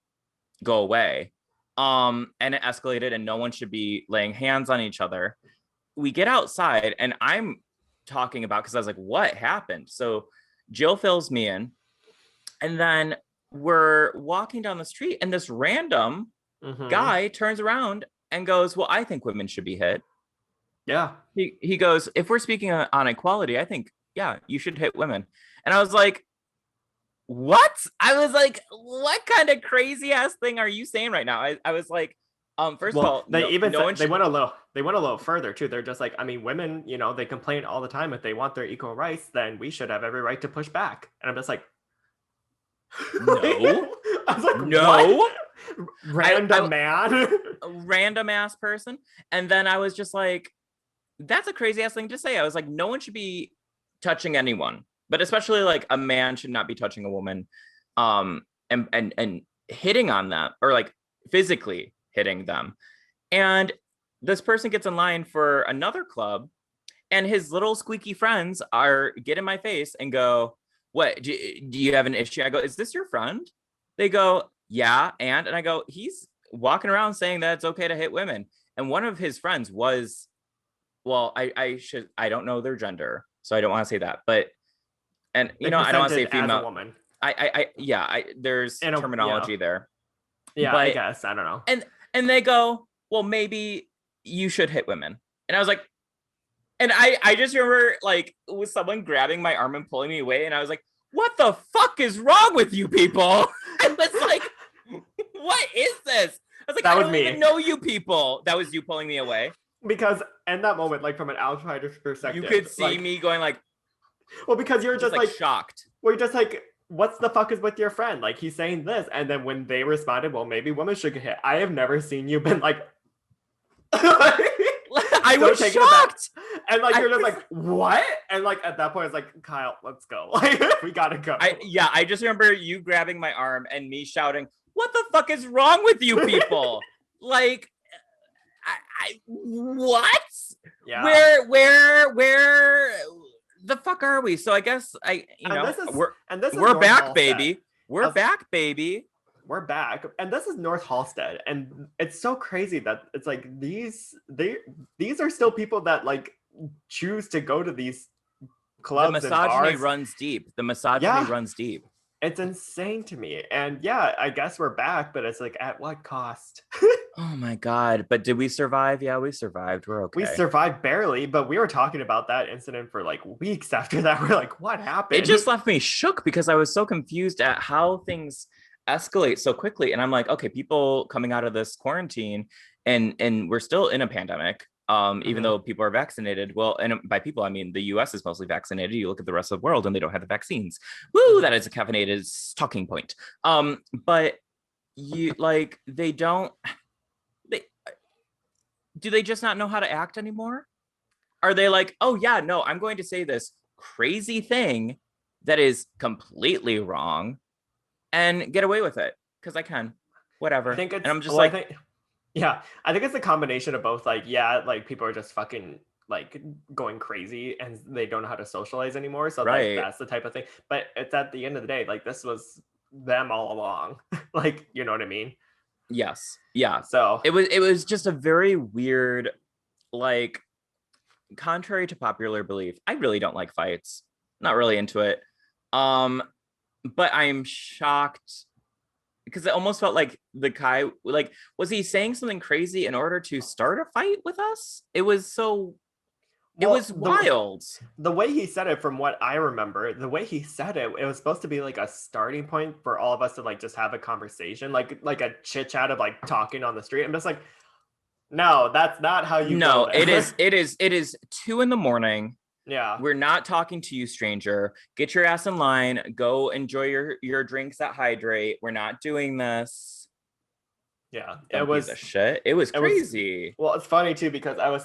go away. And it escalated, and no one should be laying hands on each other. We get outside, and I'm talking about, because I was like, what happened? So Jill fills me in, and then we're walking down the street, and this random guy turns around and goes, well, I think women should be hit. Yeah. He goes, if we're speaking on equality, I think, yeah, you should hit women. And I was like, what? I was like, what kind of crazy ass thing are you saying right now? I was like, first of all, they went a little further too. They're just like, I mean, women, you know, they complain all the time. If they want their equal rights, then we should have every right to push back. And I'm just like, no. I was like, no. What? Random man. A random ass person. And then I was just like, that's a crazy ass thing to say. I was like, no one should be touching anyone, but especially like a man should not be touching a woman, and hitting on them, or like physically hitting them. And this person gets in line for another club, and his little squeaky friends get in my face and go, what, do you have an issue? I go, is this your friend? They go, yeah. And I go, he's walking around saying that it's okay to hit women. And one of his friends was, well, I don't know their gender, so I don't want to say that, but, and you know, I don't want to say female. Woman. There's terminology there. Yeah, but, I guess, I don't know. And they go, well, maybe you should hit women. And I was like, and I just remember like with someone grabbing my arm and pulling me away, and I was like, what the fuck is wrong with you people? I was like, what is this? I was like, I don't even know you people. That was you pulling me away. Because in that moment, like from an outsider's perspective, you could see me going like, well, because you're just like shocked. Well, you're just like, what's the fuck is with your friend? Like, he's saying this. And then when they responded, well, maybe women should get hit. I have never seen you been like, I was shocked. And like, you're just like, what? And like, at that point, it's like, Kyle, let's go. Like, we gotta go. I just remember you grabbing my arm and me shouting, what the fuck is wrong with you people? Like, What? Yeah. Where the fuck are we? So I guess we're back, Halstead. baby. We're back, baby. We're back, and this is North Halstead, and it's so crazy that it's like these are still people that like choose to go to these clubs. The misogyny and bars. runs deep. The misogyny runs deep. It's insane to me. And yeah, I guess we're back, but it's like, at what cost? Oh my God. But did we survive? Yeah, we survived. We're okay. We survived barely, but we were talking about that incident for like weeks after that. We're like, what happened? It just left me shook because I was so confused at how things escalate so quickly. And I'm like, okay, people coming out of this quarantine and we're still in a pandemic. Even though people are vaccinated. Well, and by people, I mean the US is mostly vaccinated. You look at the rest of the world and they don't have the vaccines. Woo, that is a caffeinated talking point. But you like, do they just not know how to act anymore? Are they like, oh yeah, no, I'm going to say this crazy thing that is completely wrong and get away with it because I can, whatever. I think it's, and I'm just I think it's a combination of both. Like, yeah, like people are just fucking like going crazy and they don't know how to socialize anymore. So like, that's the type of thing. But it's at the end of the day, like this was them all along. Like, you know what I mean? Yes. Yeah. So it was just a very weird, like, contrary to popular belief, I really don't like fights. Not really into it. But I'm shocked because it almost felt like the guy, like, was he saying something crazy in order to start a fight with us? It was so, it was wild. The way he said it, from what I remember, the way he said it, it was supposed to be like a starting point for all of us to like just have a conversation, like a chit chat of like talking on the street. I'm just like, no, that's not how you. No, it is 2 a.m. Yeah. We're not talking to you, stranger. Get your ass in line. Go enjoy your drinks that hydrate. We're not doing this. Yeah. It was a shit. It was crazy. Well, it's funny too, because I was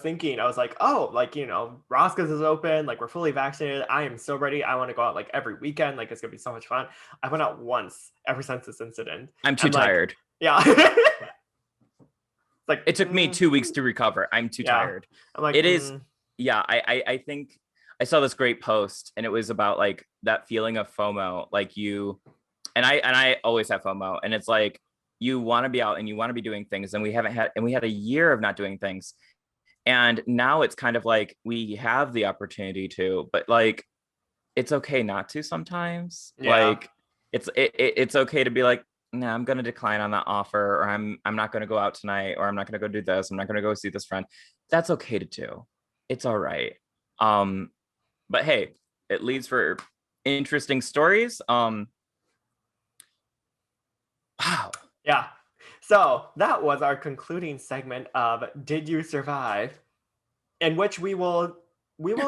like, oh, like, you know, Roscoe's is open. Like, we're fully vaccinated. I am so ready. I want to go out like every weekend. Like, it's going to be so much fun. I went out once ever since this incident. I'm too tired. Yeah. Like, it took me 2 weeks to recover. I'm too tired. I'm like, it is. Yeah. I think I saw this great post and it was about like that feeling of FOMO, like and I always have FOMO, and it's like, you want to be out and you want to be doing things, and we had a year of not doing things. And now it's kind of like we have the opportunity to, but like, it's okay not to sometimes. Yeah. Like it's okay to be like, no, I'm going to decline on that offer, or I'm not going to go out tonight, or I'm not going to go do this. I'm not going to go see this friend. That's okay to do. It's all right. But hey, it leads for interesting stories. Wow. Yeah. So that was our concluding segment of Did You Survive? In which we will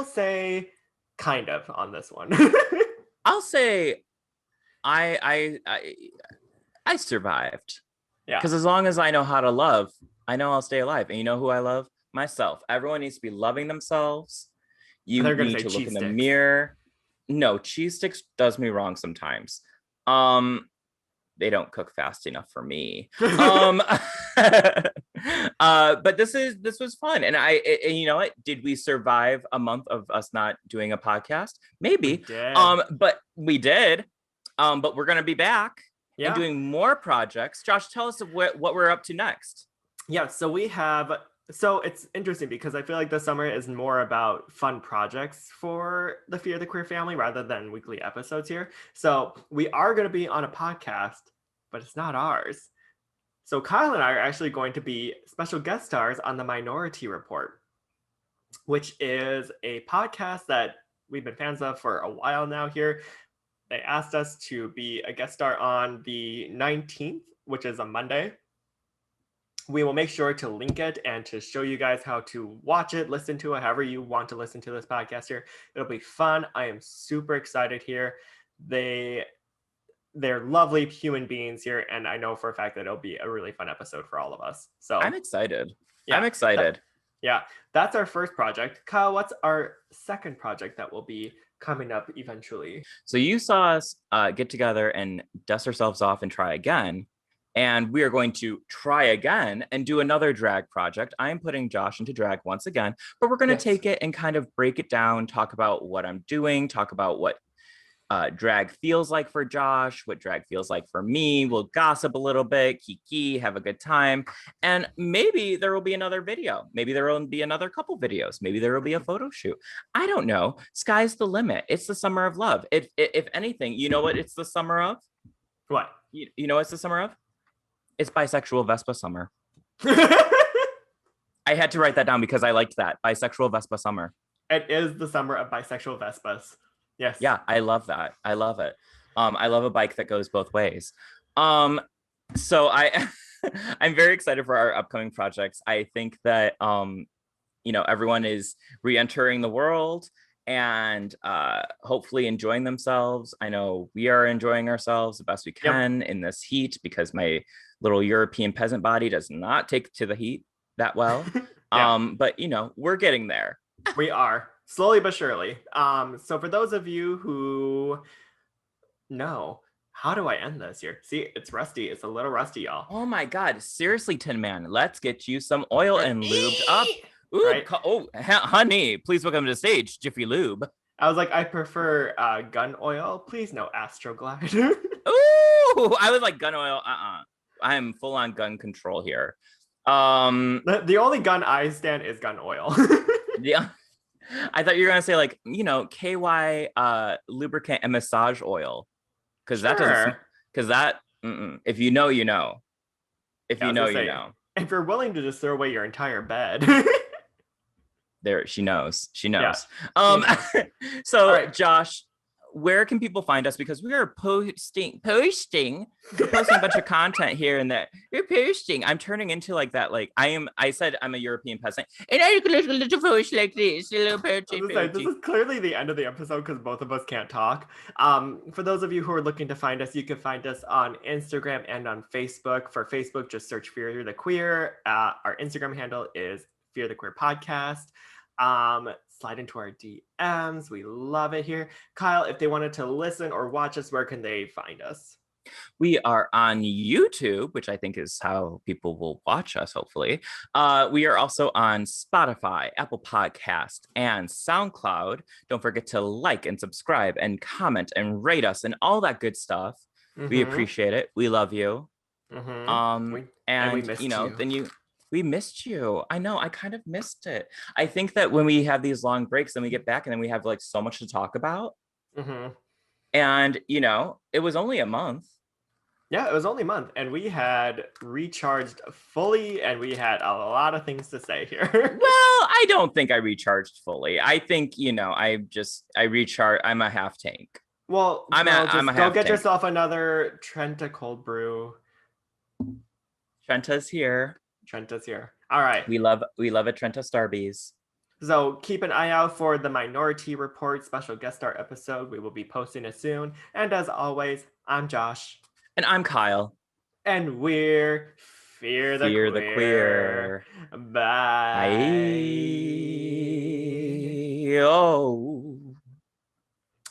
say kind of on this one. I'll say I survived. Yeah. Because as long as I know how to love, I know I'll stay alive. And you know who I love? Myself. Everyone needs to be loving themselves. You need to look in the mirror. No, cheese sticks does me wrong sometimes. They don't cook fast enough for me. But this was fun. And you know what? Did we survive a month of us not doing a podcast? Maybe. But we did. But we're gonna be back and doing more projects. Josh, tell us what we're up to next. Yeah, so it's interesting because I feel like the summer is more about fun projects for the Fear the Queer family rather than weekly episodes here. So we are going to be on a podcast, but it's not ours. So Kyle and I are actually going to be special guest stars on the Minority Report, which is a podcast that we've been fans of for a while now here. They asked us to be a guest star on the 19th, which is a Monday. We will make sure to link it and to show you guys how to watch it, listen to it, however you want to listen to this podcast here. It'll be fun. I am super excited here. They're lovely human beings here, and I know for a fact that it'll be a really fun episode for all of us. So I'm excited. Yeah, I'm excited. That's our first project. Kyle, what's our second project that will be coming up eventually? So you saw us get together and dust ourselves off and try again. And we are going to try again and do another drag project. I'm putting Josh into drag once again, but we're going to take it and kind of break it down, talk about what I'm doing, talk about what drag feels like for Josh, what drag feels like for me. We'll gossip a little bit, kiki, have a good time. And maybe there will be another video. Maybe there will be another couple videos. Maybe there will be a photo shoot. I don't know. Sky's the limit. It's the summer of love. If anything, you know what it's the summer of? What? You know what's the summer of? It's bisexual Vespa summer. I had to write that down because I liked that. Bisexual Vespa summer. It is the summer of bisexual Vespas. Yes. Yeah, I love that. I love it. I love a bike that goes both ways. So I'm very excited for our upcoming projects. I think that everyone is re-entering the world and hopefully enjoying themselves. I know we are enjoying ourselves the best we can in this heat because my little European peasant body does not take to the heat that well. But we're getting there. We are. Slowly but surely. So for those of you who know, how do I end this here? See, it's rusty. It's a little rusty, y'all. Oh my God. Seriously, Tin Man, let's get you some oil and lubed up. Ooh, right? Honey, please welcome to the stage, Jiffy Lube. I was like, I prefer gun oil. Please no Astroglide. Ooh, I was like gun oil. I'm full on gun control here. The only gun I stand is gun oil. Yeah. I thought you were gonna say like, KY lubricant and massage oil. Because that doesn't if you know, you know. If you know, you know. If you're willing to just throw away your entire bed. There, she knows. Yeah. So right. Josh, where can people find us? Because we are posting a bunch of content here and there. We're posting. I'm turning into like that. Like I said I'm a European peasant, and I look a little voice like this. This is clearly the end of the episode because both of us can't talk. For those of you who are looking to find us, you can find us on Instagram and on Facebook. For Facebook, just search Fear the Queer. Our Instagram handle is Fear the Queer Podcast. Slide into our DMs. We love it here. Kyle, if they wanted to listen or watch us, where can they find us? We are on YouTube, which I think is how people will watch us, hopefully. We are also on Spotify, Apple Podcast, and SoundCloud. Don't forget to like and subscribe and comment and rate us and all that good stuff. Mm-hmm. We appreciate it. We love you. Mm-hmm. And we missed you. We missed you. I know. I kind of missed it. I think that when we have these long breaks, then we get back and then we have like so much to talk about. Mm-hmm. And, it was only a month. Yeah, it was only a month. And we had recharged fully and we had a lot of things to say here. Well, I don't think I recharged fully. I think, I recharge. I'm a half tank. Well, I'm a go get yourself another Trenta cold brew. Trenta's here. All right. We love a Trenta Starbies. So keep an eye out for the Minority Report special guest star episode. We will be posting it soon. And as always, I'm Josh. And I'm Kyle. And we're Fear the Queer. Bye. Oh.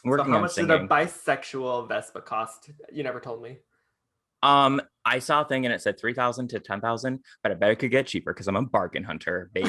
So how much did a bisexual Vespa cost? You never told me. I saw a thing and it said 3,000 to 10,000, but I bet it could get cheaper because I'm a bargain hunter, baby.